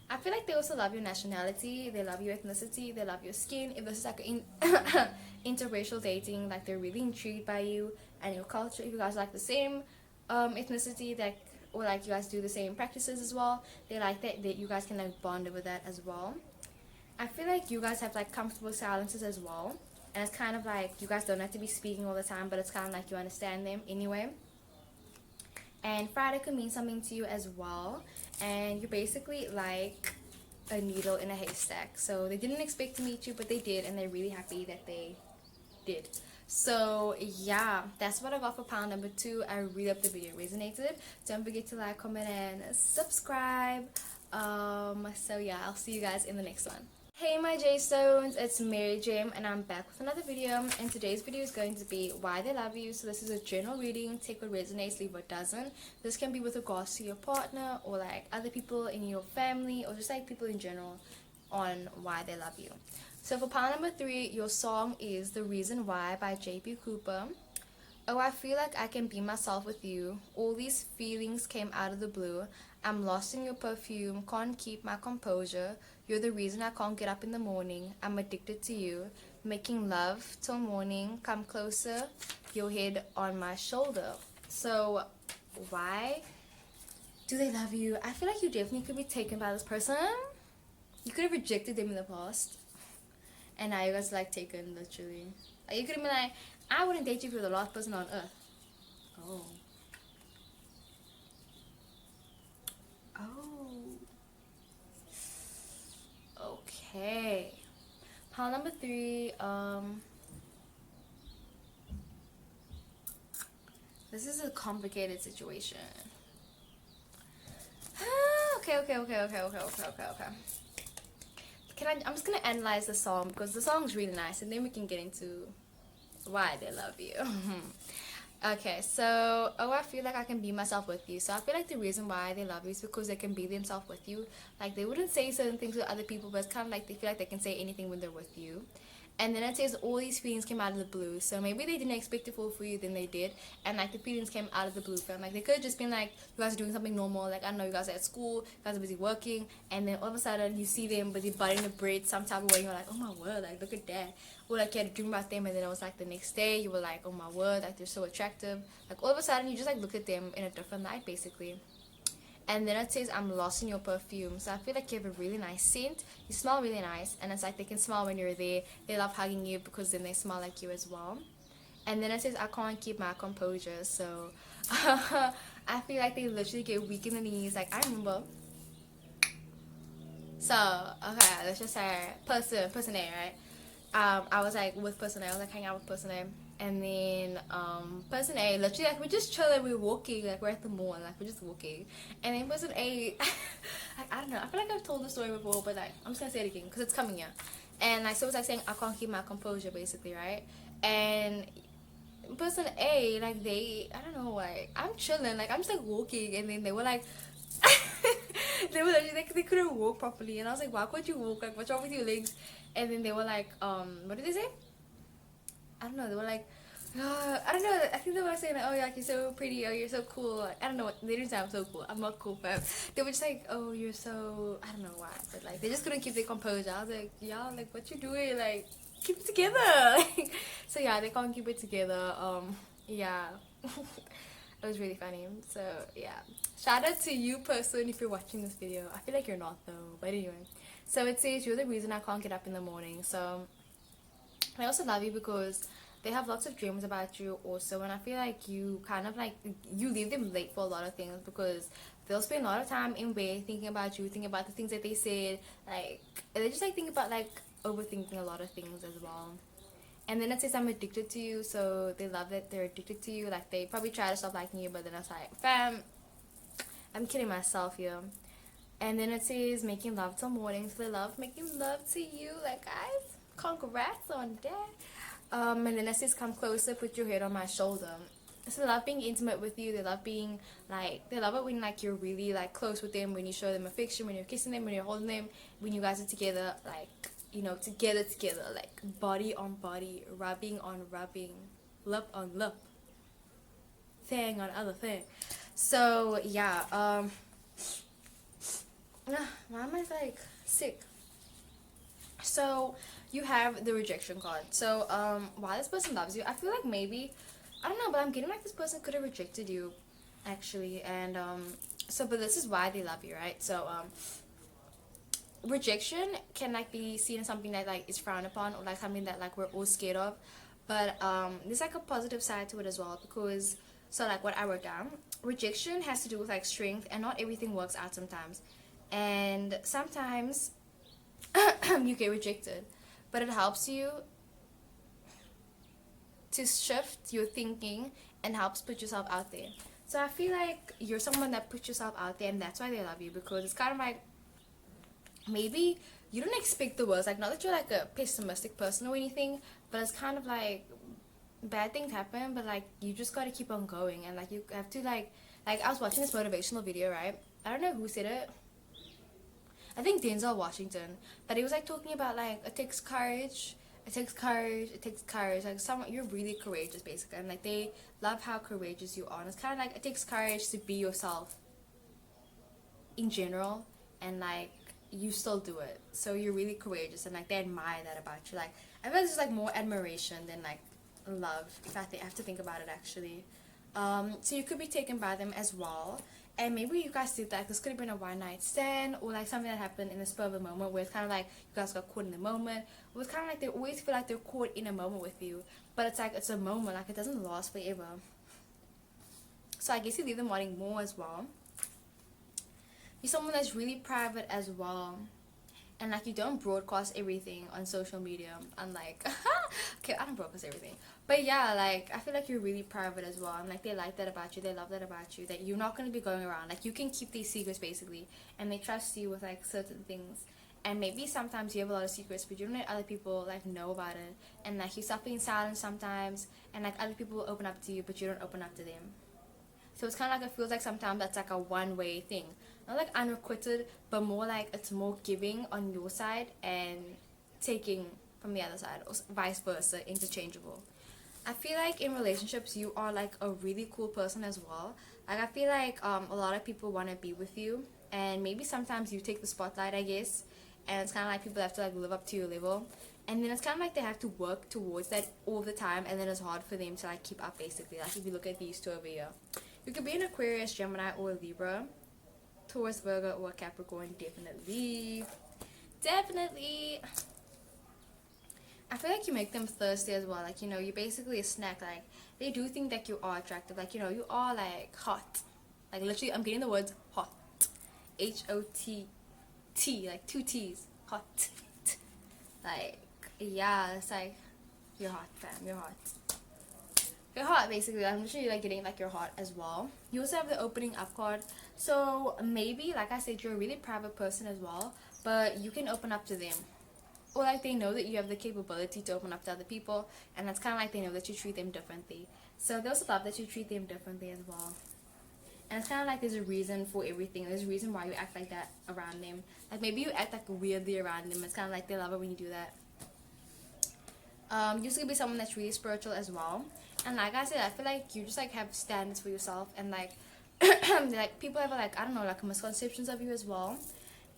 I feel like they also love your nationality, they love your ethnicity, they love your skin. If this is like interracial dating, like, they're really intrigued by you and your culture. If you guys like the same ethnicity, that, or like you guys do the same practices as well, they like that you guys can, like, bond over that as well. I feel like you guys have, like, comfortable silences as well, and it's kind of like you guys don't have to be speaking all the time, but it's kind of like you understand them anyway. And Friday could mean something to you as well, and you're basically like a needle in a haystack. So they didn't expect to meet you, but they did, and they're really happy that they did. So yeah, that's what I got for pile number 2. I really hope the video resonated. Don't forget to like, comment, and subscribe. So yeah, I'll see you guys in the next one. Hey my J-Stones, it's Mary Jam, and I'm back with another video, and today's video is going to be why they love you. So this is a general reading. Take what resonates, leave what doesn't. This can be with regards to your partner, or like other people in your family, or just like people in general, on why they love you. So for pile number 3, your song is The Reason Why by J.P. Cooper. Oh, I feel like I can be myself with you. All these feelings came out of the blue. I'm lost in your perfume, can't keep my composure. You're the reason I can't get up in the morning. I'm addicted to you. Making love till morning. Come closer, your head on my shoulder. So, why do they love you? I feel like you definitely could be taken by this person. You could have rejected them in the past, and now you guys like taken, literally. Like, you could have been like, I wouldn't date you if you're the last person on earth. Oh. Oh. Okay. Pile number 3. This is a complicated situation. Okay. I'm just gonna analyze the song because the song's really nice, and then we can get into why they love you. Okay, so I feel like I can be myself with you. So I feel like the reason why they love you is because they can be themselves with you. Like, they wouldn't say certain things to other people, but it's kind of like they feel like they can say anything when they're with you. And then it says all these feelings came out of the blue. So maybe they didn't expect to fall for you, then they did. And like the feelings came out of the blue for them. Like, they could have just been like, you guys are doing something normal. Like, I don't know, you guys are at school, you guys are busy working. And then all of a sudden you see them busy butting the braid some type of way. And you're like, oh my word, like, look at that. Or like you had a dream about them, and then it was like the next day you were like, oh my word, like, they're so attractive. Like, all of a sudden you just like look at them in a different light, basically. And then it says, I'm lost in your perfume. So I feel like you have a really nice scent. You smell really nice. And it's like they can smell when you're there. They love hugging you because then they smell like you as well. And then it says, I can't keep my composure. So I feel like they literally get weak in the knees. Like, I remember. So, okay, let's just say person A, right? I was like with person A. I was like hanging out with person A. And then person A, literally, like, we're just chilling, we're walking, like, we're at the mall, like, we're just walking. And then person A, like, I don't know, I feel like I've told the story before, but like, I'm just gonna say it again because it's coming here. And like, so it was like saying, I can't keep my composure, basically, right? And person A, like, I don't know why, I'm chilling, like, I'm just like walking, and then they were like, they were literally like, they couldn't walk properly, and I was like, why can't you walk? Like, what's wrong with your legs? And then they were like, what did they say? I don't know, they were like, I don't know, I think they were saying like, oh yeah, like, you're so pretty, oh you're so cool. Like, I don't know, they didn't say I'm so cool, I'm not cool, but they were just like, oh you're so, I don't know why, but like, they just couldn't keep their composure. I was like, y'all, like, what you doing? Like, keep it together. Like, so yeah, they can't keep it together. Yeah. It was really funny. So yeah, shout out to you person if you're watching this video. I feel like you're not though, but anyway. So it says, you're the reason I can't get up in the morning. So I also love you because they have lots of dreams about you also, and I feel like you kind of like, you leave them late for a lot of things because they'll spend a lot of time in bed thinking about you, thinking about the things that they said, like, and they just like think about like overthinking a lot of things as well. And then it says, I'm addicted to you, so they love that they're addicted to you. Like, they probably try to stop liking you, but then it's like, fam, I'm kidding myself here. And then it says, making love till morning, so they love making love to you. Like, guys, congrats on that. And then it says, come closer, put your head on my shoulder. So they love being intimate with you. They love being, like, they love it when, like, you're really, like, close with them, when you show them affection, when you're kissing them, when you're holding them, when you guys are together, like, you know, together, like, body on body, rubbing on rubbing, lip on lip, thing on other thing. So, yeah, why am I, like, sick? So, you have the rejection card. So, why this person loves you, I feel like maybe, I don't know, but I'm getting like this person could have rejected you, actually, and, so, but this is why they love you, right? So, rejection can like be seen as something that like is frowned upon, or like something that like we're all scared of, but there's like a positive side to it as well, because so like what I wrote down, rejection has to do with like strength, and not everything works out sometimes, and sometimes you get rejected, but it helps you to shift your thinking and helps put yourself out there. So I feel like you're someone that puts yourself out there, and that's why they love you, because it's kind of like, maybe you don't expect the worst, like, not that you're like a pessimistic person or anything, but it's kind of like bad things happen, but like you just gotta keep on going, and like you have to like I was watching this motivational video, right? I don't know who said it, I think Denzel Washington, but he was like talking about like it takes courage It takes courage. It takes courage. Like someone, you're really courageous, basically, and like they love how courageous you are. And it's kind of like it takes courage to be yourself in general, and like you still do it. So you're really courageous, and like they admire that about you. Like I feel like it's like more admiration than like love. If I have to think about it actually. So you could be taken by them as well. And maybe you guys did that. This could have been a one night stand or like something that happened in the spur of the moment where it's kind of like you guys got caught in the moment. It was kind of like they always feel like they're caught in a moment with you. But it's like it's a moment, like it doesn't last forever. So I guess you leave them wanting more as well. You're someone that's really private as well. And like you don't broadcast everything on social media, unlike okay, I don't broadcast everything, but yeah, like I feel like you're really private as well, and like they like that about you, they love that about you, that you're not going to be going around, like you can keep these secrets basically, and they trust you with like certain things. And maybe sometimes you have a lot of secrets, but you don't let other people like know about it, and like you stop being silent sometimes, and like other people will open up to you, but you don't open up to them. So it's kind of like it feels like sometimes that's like a one-way thing. Not like unrequited, but more like it's more giving on your side and taking from the other side, or vice versa, interchangeable. I feel like in relationships you are like a really cool person as well. Like I feel like a lot of people want to be with you, and maybe sometimes you take the spotlight, I guess, and it's kind of like people have to like live up to your level, and then it's kind of like they have to work towards that all the time, and then it's hard for them to like keep up basically. Like if you look at these two over here, you could be an Aquarius, Gemini, or a Libra, Taurus, Virgo, or a Capricorn. Definitely. I feel like you make them thirsty as well. Like, you know, you're basically a snack. Like, they do think that you are attractive. Like, you know, you are like hot. Like, literally, I'm getting the words hot. H-O-T-T. Like, two T's. Hot. Like, yeah, it's like, you're hot, fam. You're hot. You're hot, basically. I'm literally like getting like you're hot as well. You also have the opening up card. So maybe, like I said, you're a really private person as well, but you can open up to them. Or like they know that you have the capability to open up to other people, and that's kind of like they know that you treat them differently. So they also love that you treat them differently as well. And it's kind of like there's a reason for everything. There's a reason why you act like that around them. Like maybe you act like weirdly around them. It's kind of like they love it when you do that. You're just gonna be someone that's really spiritual as well. And like I said, I feel like you just like have standards for yourself, and like like people have like I don't know like misconceptions of you as well,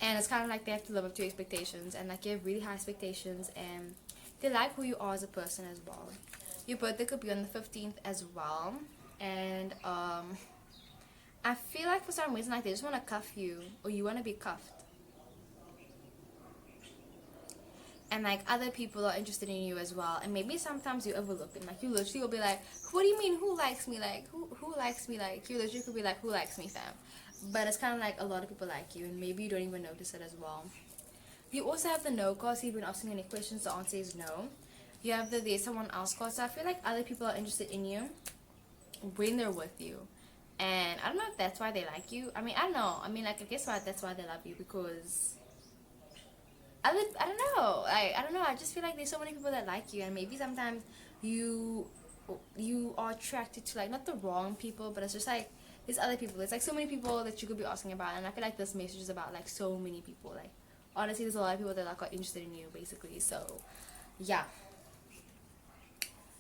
and it's kind of like they have to live up to your expectations, and like you have really high expectations, and they like who you are as a person as well. Your birthday could be on the 15th as well, and I feel like for some reason like they just want to cuff you, or you want to be cuffed. And like other people are interested in you as well, and maybe sometimes you overlook them. Like you literally will be like, what do you mean who likes me? Like who likes me? Like you literally could be like, who likes me, fam? But it's kind of like a lot of people like you, and maybe you don't even notice it as well. You also have the no card, so you've been asking any questions, the answer is no. You have the there's someone else card, so I feel like other people are interested in you when they're with you. And I don't know if that's why they like you. I mean, I don't know. I mean, like, I guess that's why they love you, because I don't know. I don't know. I just feel like there's so many people that like you, and maybe sometimes you are attracted to like not the wrong people, but it's just like there's other people. There's like so many people that you could be asking about, and I feel like this message is about like so many people. Like honestly, there's a lot of people that like are interested in you, basically. So yeah.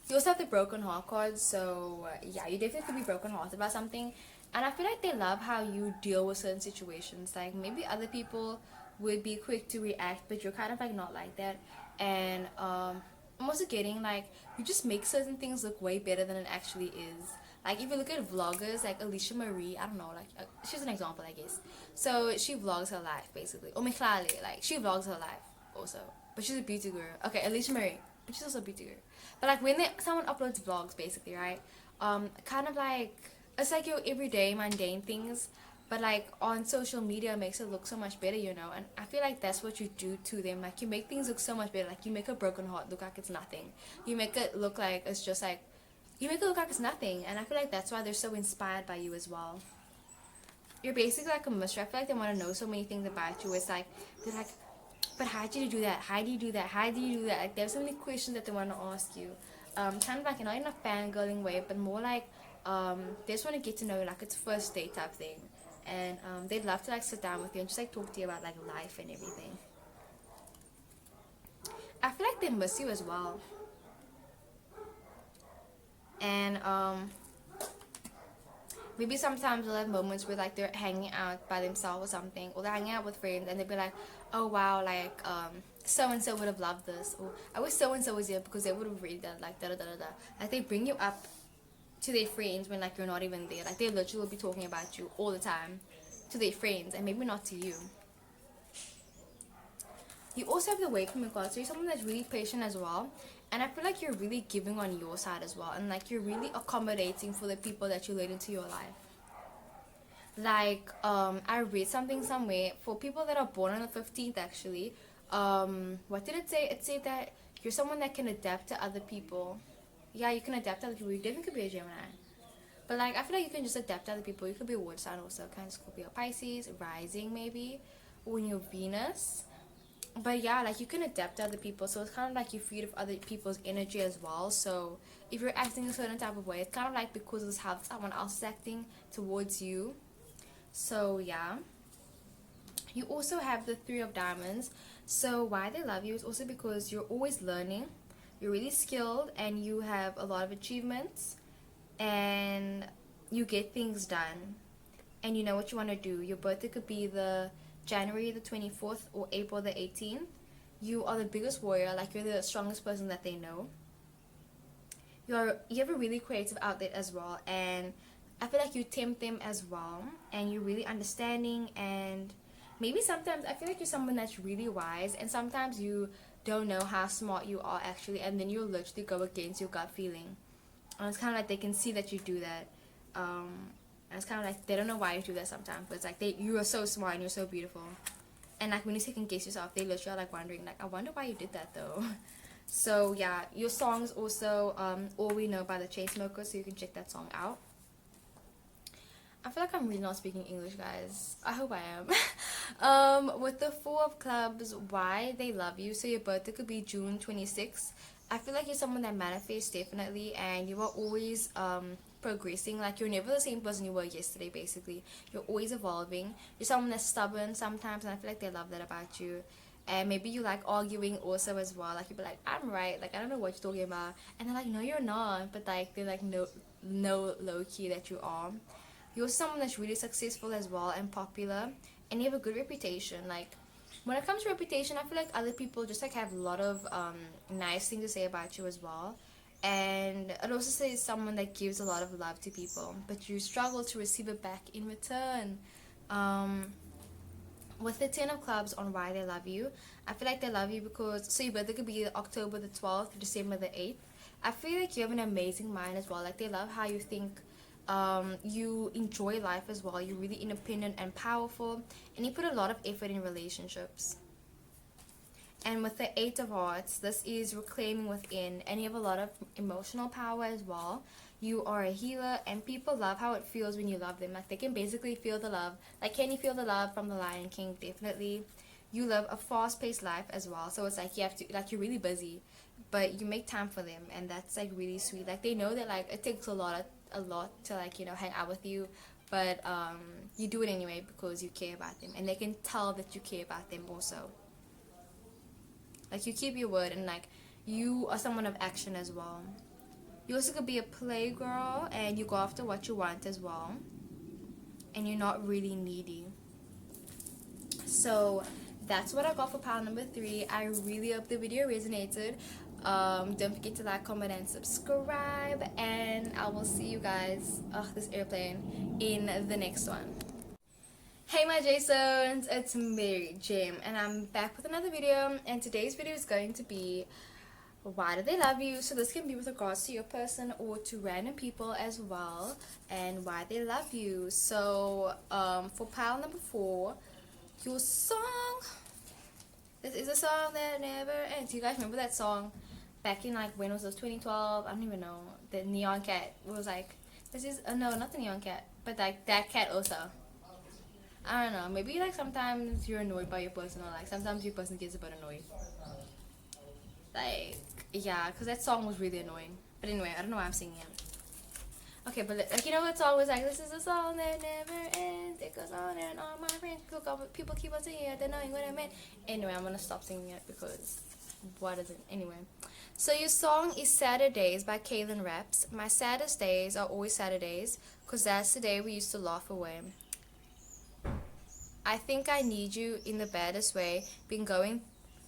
You also have the broken heart card, so yeah, you definitely could be broken hearted about something, and I feel like they love how you deal with certain situations. Like maybe other people would be quick to react, but you're kind of like not like that. And I'm also getting like you just make certain things look way better than it actually is. Like if you look at vloggers like Alicia Marie, I don't know, like she's an example, I guess. So she vlogs her life basically. Or Miklali, like she vlogs her life also, but she's a beauty girl. Okay, Alicia Marie, but she's also a beauty girl. But like when someone uploads vlogs, basically, right? Kind of like it's like your everyday mundane things, but like on social media it makes it look so much better, you know. And I feel like that's what you do to them. Like you make things look so much better. Like you make a broken heart look like it's nothing. You make it look like it's just like you make it look like it's nothing. And I feel like that's why they're so inspired by you as well. You're basically like a mystery. I feel like they want to know so many things about you. It's like they're like, but how did you do that? How do you do that? How do you do that? Like there's so many questions that they want to ask you. Kind of like not in a fangirling way, but more like they just want to get to know you, like it's first date type thing. And they'd love to like sit down with you and just like talk to you about like life and everything. I feel like they miss you as well. And maybe sometimes they'll have moments where like they're hanging out by themselves or something, or they're hanging out with friends and they'll be like, oh wow, like so and so would have loved this, or I wish so and so was here because they would have read that, like da da da da da. Like they bring you up to their friends when like you're not even there. Like they literally will be talking about you all the time to their friends and maybe not to you. You also have the wait from your God, so you're someone that's really patient as well. And I feel like you're really giving on your side as well, and like you're really accommodating for the people that you let into your life. Like I read something somewhere for people that are born on the 15th actually. What did it say? It said that you're someone that can adapt to other people. Yeah, you can adapt to other people. You definitely could be a Gemini. But like I feel like you can just adapt to other people. You could be a water sign also, kind of Scorpio, Pisces, rising maybe, or in your Venus. But yeah, like you can adapt to other people, so it's kind of like you feed off other people's energy as well. So if you're acting a certain type of way, it's kind of like because of how someone else is acting towards you. So yeah, you also have the Three of Diamonds. So why they love you is also because you're always learning, you're really skilled, and you have a lot of achievements, and you get things done, and you know what you want to do. Your birthday could be the January the 24th or April the 18th. You are the biggest warrior, like you're the strongest person that they know. You have a really creative outlet as well, and I feel like you tempt them as well, and you're really understanding, and maybe sometimes I feel like you're someone that's really wise, and sometimes you don't know how smart you are actually, and then you'll literally go against your gut feeling. And it's kind of like they can see that you do that. And it's kind of like they don't know why you do that sometimes, but it's like you are so smart and you're so beautiful. And like when you second guess yourself, they literally are like wondering, like, I wonder why you did that though. So yeah, your songs also All We Know by the Chainsmokers, so you can check that song out. I feel like I'm really not speaking English, guys. I hope I am. With the Four of Clubs, why they love you. So your birthday could be June 26th. I feel like you're someone that manifests definitely, and you are always progressing. Like you're never the same person you were yesterday. Basically, you're always evolving. You're someone that's stubborn sometimes, and I feel like they love that about you. And maybe you like arguing also as well. Like you'll be like, I'm right. Like I don't know what you're talking about, and they're like, no, you're not. But like they're like, no, low key that you are. You're someone that's really successful as well and popular, and you have a good reputation. Like when it comes to reputation, I feel like other people just like have a lot of nice things to say about you as well. And it also says someone that gives a lot of love to people, but you struggle to receive it back in return. um with the 10 of clubs on why they love you, I feel like they love you because, so your birthday could be October the 12th, December the 8th. I feel like you have an amazing mind as well. Like they love how you think. You enjoy life as well. You're really independent and powerful, and you put a lot of effort in relationships. And with the Eight of Hearts, this is reclaiming within, and you have a lot of emotional power as well. You are a healer, and people love how it feels when you love them. Like they can basically feel the love. Like, can you feel the love from the Lion King? Definitely. You live a fast-paced life as well, so it's like you have to, like, you're really busy, but you make time for them, and that's like really sweet. Like they know that like it takes a lot to like, you know, hang out with you, but you do it anyway because you care about them, and they can tell that you care about them also. Like you keep your word, and like you are someone of action as well. You also could be a playgirl, and you go after what you want as well, and you're not really needy. So that's what I got for pile number 3. I really hope the video resonated. Don't forget to like, comment, and subscribe, and I will see you guys, this airplane, in the next one. Hey my Jasons, it's Mary Jim, and I'm back with another video, and today's video is going to be why do they love you. So this can be with regards to your person or to random people as well, and why they love you. So for pile number 4, your song, this is a song that never ends. You guys remember that song back in like, when was this, 2012? I don't even know. The Neon Cat was like, this is no, not the Neon Cat, but like that cat also. I don't know, maybe like sometimes you're annoyed by your person, or like sometimes your person gets a bit annoyed. Like, yeah, because that song was really annoying. But anyway, I don't know why I'm singing it. Okay, but like, you know what song was like, this is a song that never ends, it goes on and on, my friends, people keep on singing it, they're knowing what I meant. Anyway, I'm gonna stop singing it because what is it? Anyway. So your song is Saturdays by Kaylin Raps. My saddest days are always Saturdays, cause that's the day we used to laugh away. I think I need you in the baddest way. Been going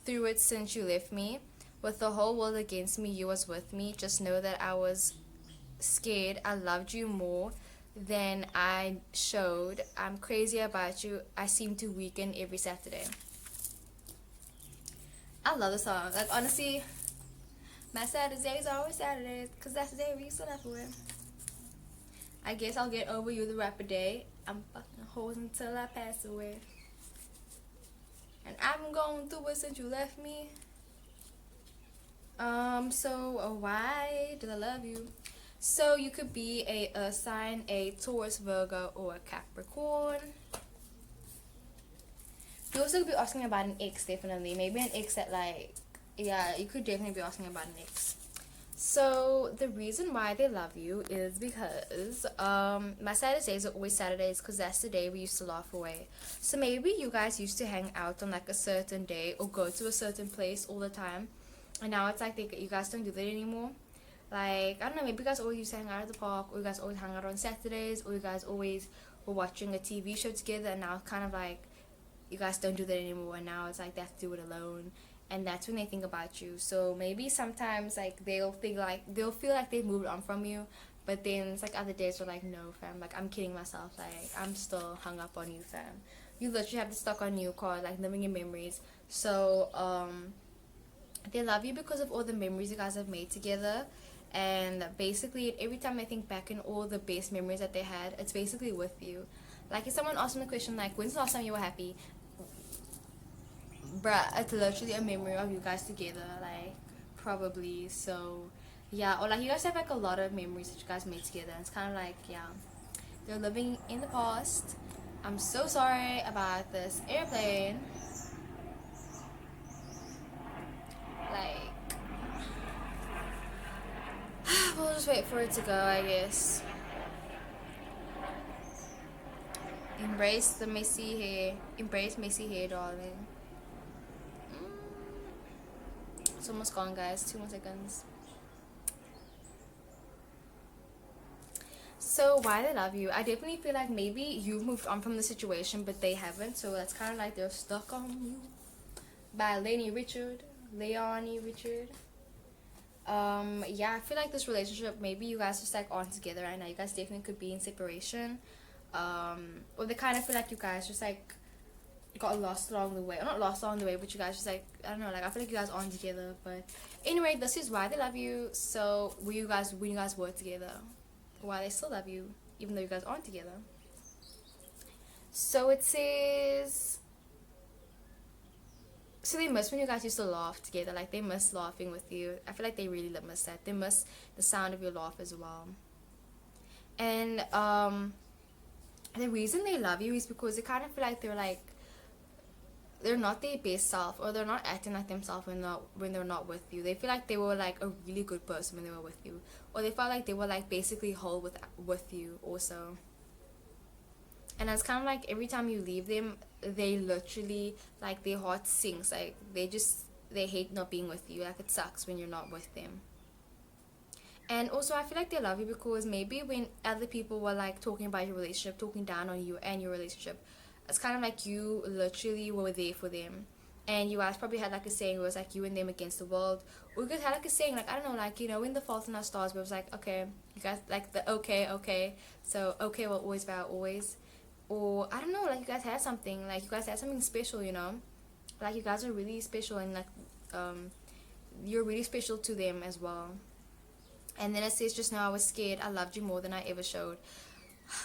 through it since you left me. With the whole world against me, you was with me. Just know that I was scared. I loved you more than I showed. I'm crazy about you. I seem to weaken every Saturday. I love the song. Like, honestly, my Saturdays are always Saturdays, because that's the day we used to laugh away. I guess I'll get over you the rapper day. I'm fucking holding until I pass away. And I'm going through it since you left me. So why did I love you? So you could be a sign, a Taurus, Virgo, or a Capricorn. You also could be asking about an ex, definitely. Maybe an ex that, like, yeah, you could definitely be asking about an ex. So the reason why they love you is because my Saturdays are always Saturdays, because that's the day we used to laugh away. So maybe you guys used to hang out on like a certain day or go to a certain place all the time, and now it's like you guys don't do that anymore. Like, I don't know, maybe you guys always used to hang out at the park, or you guys always hang out on Saturdays, or you guys always were watching a TV show together, and now it's kind of like you guys don't do that anymore, and now it's like they have to do it alone. And that's when they think about you. So maybe sometimes like they'll feel like they've moved on from you, but then it's like other days were like, no fam, like I'm kidding myself, like I'm still hung up on you fam. You literally have to stuck on you card, like living in memories. So they love you because of all the memories you guys have made together. And basically every time they think back in all the best memories that they had, it's basically with you. Like if someone asked them the question like, when's the last time you were happy? Bruh, it's literally a memory of you guys together, like, probably. So yeah, or like you guys have like a lot of memories that you guys made together, and it's kind of like, yeah, they're living in the past. I'm so sorry about this airplane. Like, we'll just wait for it to go, I guess. Embrace the messy hair. Embrace messy hair, darling. It's almost gone, guys. 2 more seconds. So why they love you? I definitely feel like maybe you've moved on from the situation, but they haven't. So that's kind of like they're stuck on you. By Leonie Richard. Yeah, I feel like this relationship, maybe you guys just like aren't together right now. You guys definitely could be in separation. Or they kind of feel like you guys just like got lost along the way, or not lost along the way, but you guys just like, I don't know, like I feel like you guys aren't together. But anyway, this is why they love you. So when you guys were together, why they still love you even though you guys aren't together. So it says, so they miss when you guys used to laugh together. Like they miss laughing with you. I feel like they really miss that. They miss the sound of your laugh as well. And the reason they love you is because they kind of feel like they're not their best self, or they're not acting like themselves when they're not with you. They feel like they were like a really good person when they were with you, or they felt like they were like basically whole with you also. And it's kind of like every time you leave them, they literally, like, their heart sinks. Like they hate not being with you. Like it sucks when you're not with them. And also I feel like they love you because maybe when other people were like talking about your relationship, talking down on you and your relationship, it's kind of like you literally were there for them. And you guys probably had like a saying where it was like you and them against the world. Or you guys had like a saying, like, I don't know, like, you know, in The Fault in Our Stars, where it was like, okay, you guys, like the okay. So okay will always vow always. Or I don't know, like you guys had something, like you guys had something special, you know. Like you guys are really special, and like you're really special to them as well. And then it says, just now I was scared, I loved you more than I ever showed.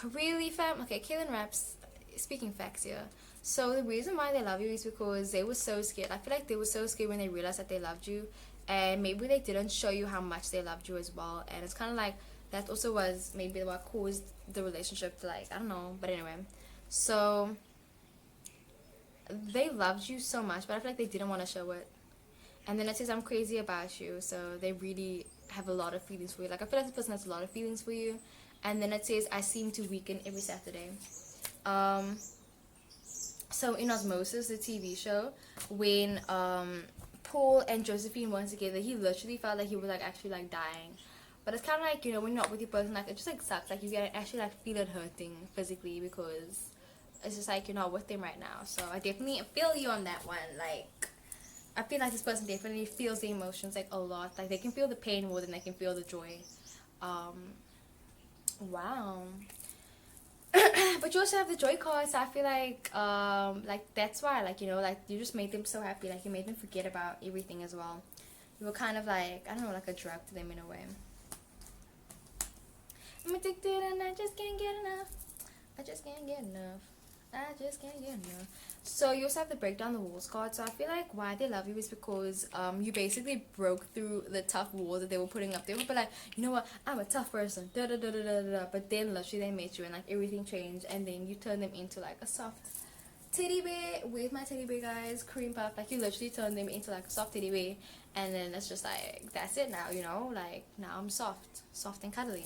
Really, fam? Okay, Kaylin Raps, speaking facts here. So the reason why they love you is because they were so scared. I feel like they were so scared when they realized that they loved you, and maybe they didn't show you how much they loved you as well. And it's kind of like that also was maybe what caused the relationship to, like, I don't know. But anyway, so they loved you so much, but I feel like they didn't want to show it. And then it says, I'm crazy about you. So they really have a lot of feelings for you. Like I feel like this person has a lot of feelings for you. And then it says, I seem to weaken every Saturday. So in Osmosis, the TV show, when Paul and Josephine weren't together, he literally felt like he was like actually like dying. But it's kind of like, you know, when you're not with your person, like it just like sucks. Like you get actually like feel it hurting physically because it's just like you're not with them right now. So I definitely feel you on that one. Like I feel like this person definitely feels the emotions like a lot. Like they can feel the pain more than they can feel the joy. Wow. But you also have the joy card, so I feel like that's why, like, you know, like you just made them so happy, like you made them forget about everything as well. You were kind of like, I don't know, like a drug to them in a way. I'm addicted and I just can't get enough. I just can't get enough. I just can't get enough. So you also have the break down the walls card. So I feel like why they love you is because you basically broke through the tough walls that they were putting up. They would be like, you know what, I'm a tough person, da da da da da da. But then literally they met you and like everything changed, and then you turn them into like a soft teddy bear. With my teddy bear, guys, cream puff. Like you literally turn them into like a soft teddy bear, and then it's just like that's it now. You know, like now I'm soft and cuddly.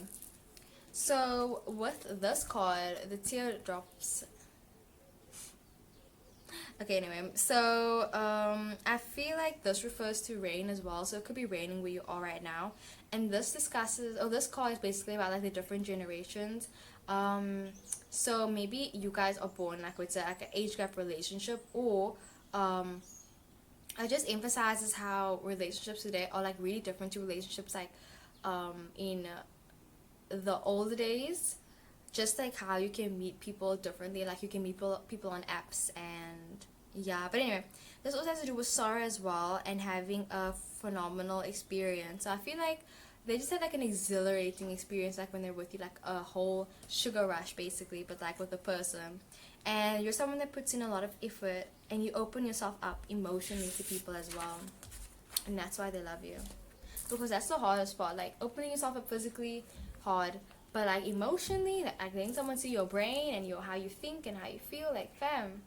So with this card, the teardrops. Okay, anyway, so I feel like this refers to rain as well, so it could be raining where you are right now. And this discusses, oh, this card is basically about like the different generations. So maybe you guys are born like with like an age gap relationship, or it just emphasizes how relationships today are like really different to relationships like in the old days. Just like how you can meet people differently, like you can meet people on apps, and yeah. But anyway, this also has to do with sorrow as well and having a phenomenal experience. So I feel like they just had like an exhilarating experience, like when they're with you, like a whole sugar rush basically, but like with a person. And you're someone that puts in a lot of effort, and you open yourself up emotionally to people as well, and that's why they love you, because that's the hardest part. Like opening yourself up physically, hard, but like emotionally, like letting someone see your brain and your how you think and how you feel, like fam,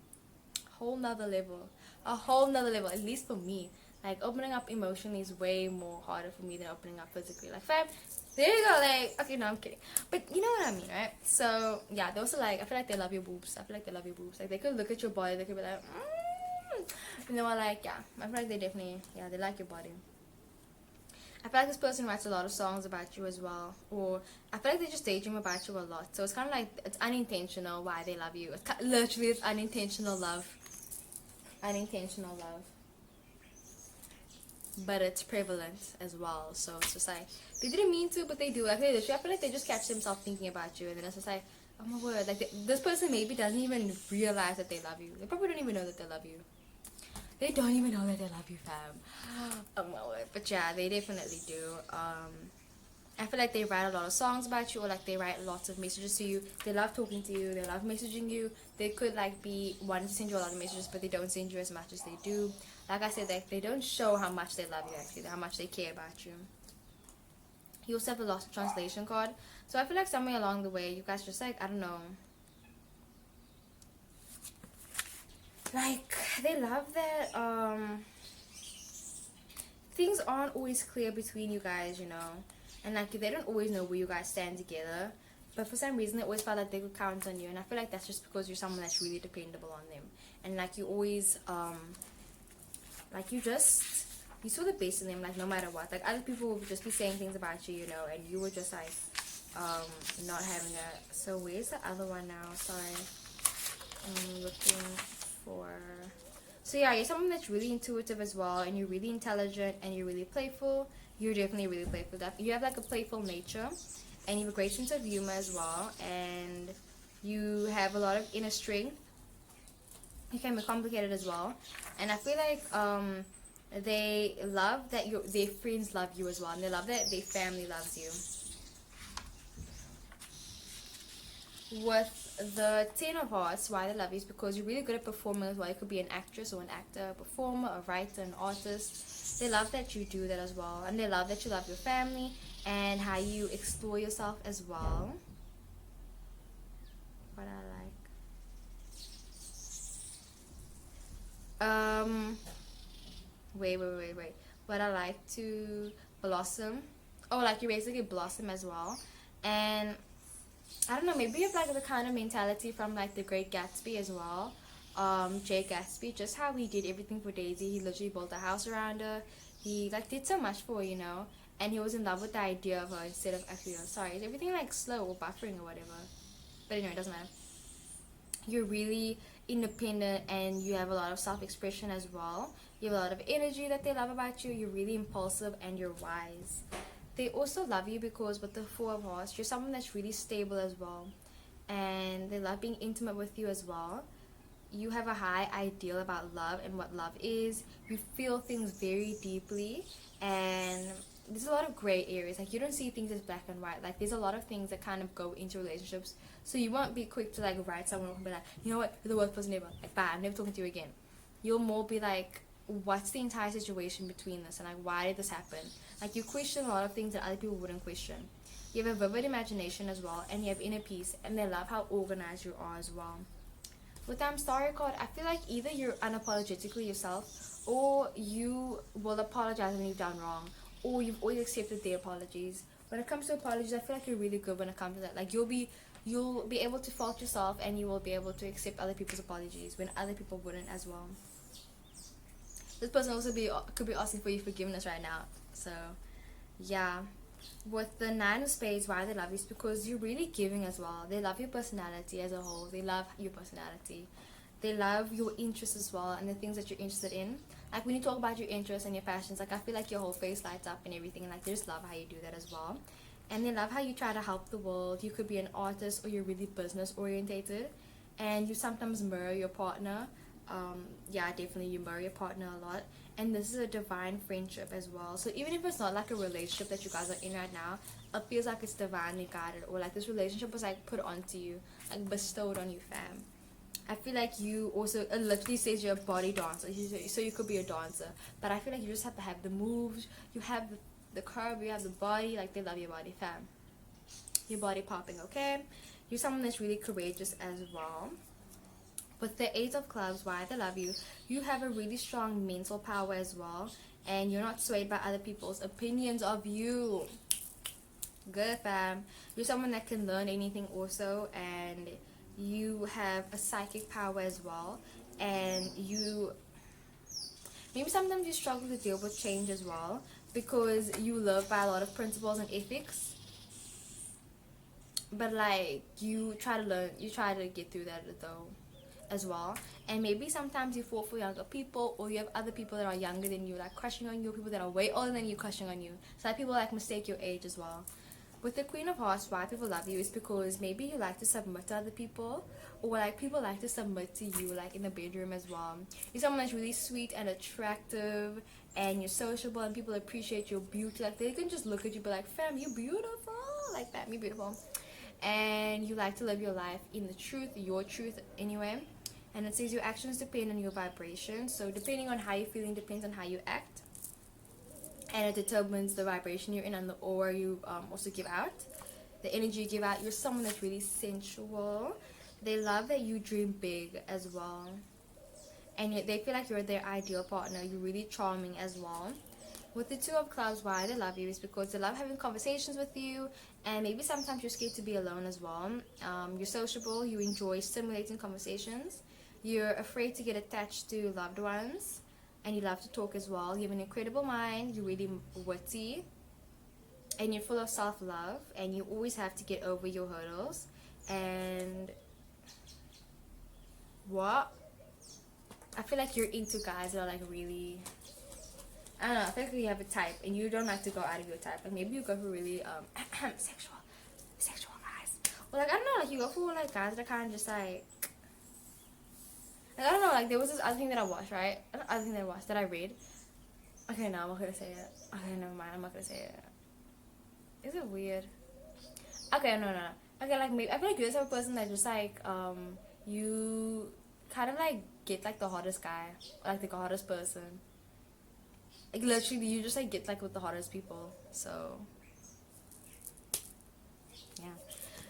whole nother level, a whole nother level. At least for me, like opening up emotionally is way more harder for me than opening up physically. Like fam, there you go. Like okay, no, I'm kidding, but you know what I mean, right? So yeah, they also like, I feel like they love your boobs. I feel like they love your boobs. Like they could look at your body, they could be like, and they were like, yeah, I feel like they definitely, yeah, they like your body. I feel like this person writes a lot of songs about you as well, or I feel like they just daydream about you a lot. So it's kind of like it's unintentional why they love you. It's literally it's unintentional love, unintentional love, but it's prevalent as well. So it's just like they didn't mean to, but they do. Like they literally, I feel like they just catch themselves thinking about you, and then it's just like, oh my word, like this person maybe doesn't even realize that they love you. They probably don't even know that they love you. They don't even know that they love you, fam. Oh my word. But yeah, they definitely do. I feel like they write a lot of songs about you, or like they write lots of messages to you. They love talking to you. They love messaging you. They could like be wanting to send you a lot of messages, but they don't send you as much as they do. Like I said, they don't show how much they love you, actually, how much they care about you. You also have the lost translation card. So I feel like somewhere along the way, you guys just like, I don't know, like they love that things aren't always clear between you guys, you know, and like they don't always know where you guys stand together, but for some reason they always felt like they could count on you. And I feel like that's just because you're someone that's really dependable on them, and like you always like you saw the best in them, like no matter what. Like other people would just be saying things about you, you know, and you were just like not having a. So where's the other one now? Sorry, I'm looking for. So yeah, you're someone that's really intuitive as well, and you're really intelligent, and you're really playful. You're definitely really playful. You have like a playful nature, and you have a great sense of humor as well, and you have a lot of inner strength. You can be complicated as well, and I feel like they love that their friends love you as well, and they love that their family loves you. With the 10 of hearts, why they love you is because you're really good at performing as well. You could be an actress or an actor, a performer, a writer, an artist. They love that you do that as well, and they love that you love your family and how you explore yourself as well. What I like, wait. What I like to blossom. Oh, like you basically blossom as well, and I don't know, maybe you have like the kind of mentality from like the Great Gatsby as well. Gatsby, just how he did everything for Daisy. He literally built a house around her. He like did so much for her, you know. And he was in love with the idea of her instead of actually. Sorry, is everything like slow or buffering or whatever? But anyway, it doesn't matter. You're really independent and you have a lot of self-expression as well. You have a lot of energy that they love about you. You're really impulsive and you're wise. They also love you because with the Four of Hearts, you're someone that's really stable as well. And they love being intimate with you as well. You have a high ideal about love and what love is. You feel things very deeply, and there's a lot of gray areas. Like, you don't see things as black and white. Like, there's a lot of things that kind of go into relationships, so you won't be quick to like write someone off and be like, you know what, you're the worst person ever, like, bye, I'm never talking to you again. You'll more be like, what's the entire situation between this, and like, why did this happen? Like, you question a lot of things that other people wouldn't question. You have a vivid imagination as well, and you have inner peace, and they love how organized you are as well. With Star card, I feel like either you're unapologetically yourself, or you will apologize when you've done wrong, or you've always accepted their apologies. When it comes to apologies, I feel like you're really good when it comes to that. Like, you'll be able to fault yourself, and you will be able to accept other people's apologies when other people wouldn't as well. This person also could be asking for your forgiveness right now. So, yeah. With the Nine of Spades, why they love you is because you're really giving as well. They love your personality as a whole. They love your personality. They love your interests as well and the things that you're interested in. Like, when you talk about your interests and your passions, like, I feel like your whole face lights up and everything. And like, they just love how you do that as well. And they love how you try to help the world. You could be an artist or you're really business orientated, and you sometimes mirror your partner. Yeah, definitely you mirror your partner a lot. And this is a divine friendship as well. So even if it's not like a relationship that you guys are in right now, it feels like it's divinely guided, or like this relationship was like put onto you, like bestowed on you, fam. I feel like you also, it literally says you're a body dancer, so you could be a dancer, but I feel like you just have to have the moves, you have the curve, you have the body. Like, they love your body, fam. Your body popping, okay? You're someone that's really courageous as well. With the Eight of Clubs, why they love you, you have a really strong mental power as well, and you're not swayed by other people's opinions of you. Good, fam. You're someone that can learn anything also, and you have a psychic power as well, and you maybe sometimes you struggle to deal with change as well because you live by a lot of principles and ethics, but like, you try to get through that though as well. And maybe sometimes you fall for younger people, or you have other people that are younger than you like crushing on you, people that are way older than you crushing on you, so that people like mistake your age as well. With the Queen of Hearts, why people love you is because maybe you like to submit to other people, or like people like to submit to you, like in the bedroom as well. You're someone that's really sweet and attractive, and you're sociable, and people appreciate your beauty. Like, they can just look at you, be like, fam, you beautiful, like that, me beautiful. And you like to live your life in the truth, your truth anyway. And it says your actions depend on your vibration, so depending on how you're feeling depends on how you act, and it determines the vibration you're in and the aura you also give out, the energy you give out. You're someone that's really sensual. They love that you dream big as well, and they feel like you're their ideal partner. You're really charming as well. With the Two of Clubs, why they love you is because they love having conversations with you, and maybe sometimes you're scared to be alone as well. You're sociable, you enjoy stimulating conversations, you're afraid to get attached to loved ones, and you love to talk as well. You have an incredible mind, you're really witty, and you're full of self-love, and you always have to get over your hurdles. And what? I feel like you're into guys that are like really, I don't know, I feel like you have a type, and you don't like to go out of your type. Like, maybe you go for really sexual guys, or like, I don't know, like you go for like guys that are kind of just like I don't know, like there was this other thing that I watched, right? Other thing that I watched, that I read. Okay, no, I'm not gonna say it. Okay, never mind, I'm not gonna say it. Is it weird? Okay, no. Okay, like, maybe I feel like you're the type of person that just like you kind of like get like the hottest guy, or like the hottest person. Like, literally, you just like get like with the hottest people. So yeah.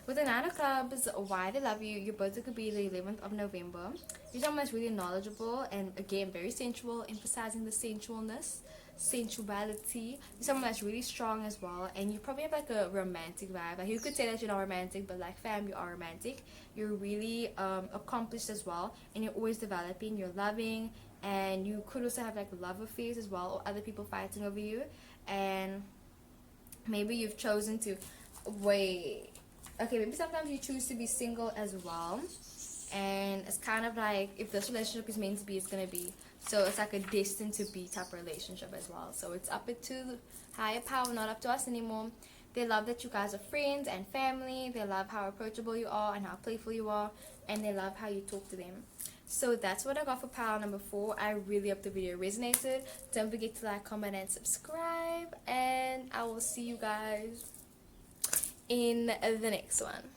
With the Nine of Clubs, why they love you, your birthday could be the 11th of November. You're someone that's really knowledgeable and, again, very sensual, emphasizing the sensualness. sensuality. You're someone that's really strong as well, and you probably have like a romantic vibe. Like you could say that you're not romantic, but like fam, you are romantic. You're really accomplished as well, and you're always developing. You're loving, and you could also have like love affairs as well, or other people fighting over you, and maybe you've chosen to wait. Okay, maybe sometimes you choose to be single as well, and it's kind of like if this relationship is meant to be, it's gonna be. So it's like a destined to be type of relationship as well. So it's up to higher power, not up to us anymore. They love that you guys are friends and family. They love how approachable you are and how playful you are, and they love how you talk to them. So that's what I got for pile number 4. I really hope the video resonated. Don't forget to like, comment, and subscribe, and I will see you guys in the next one.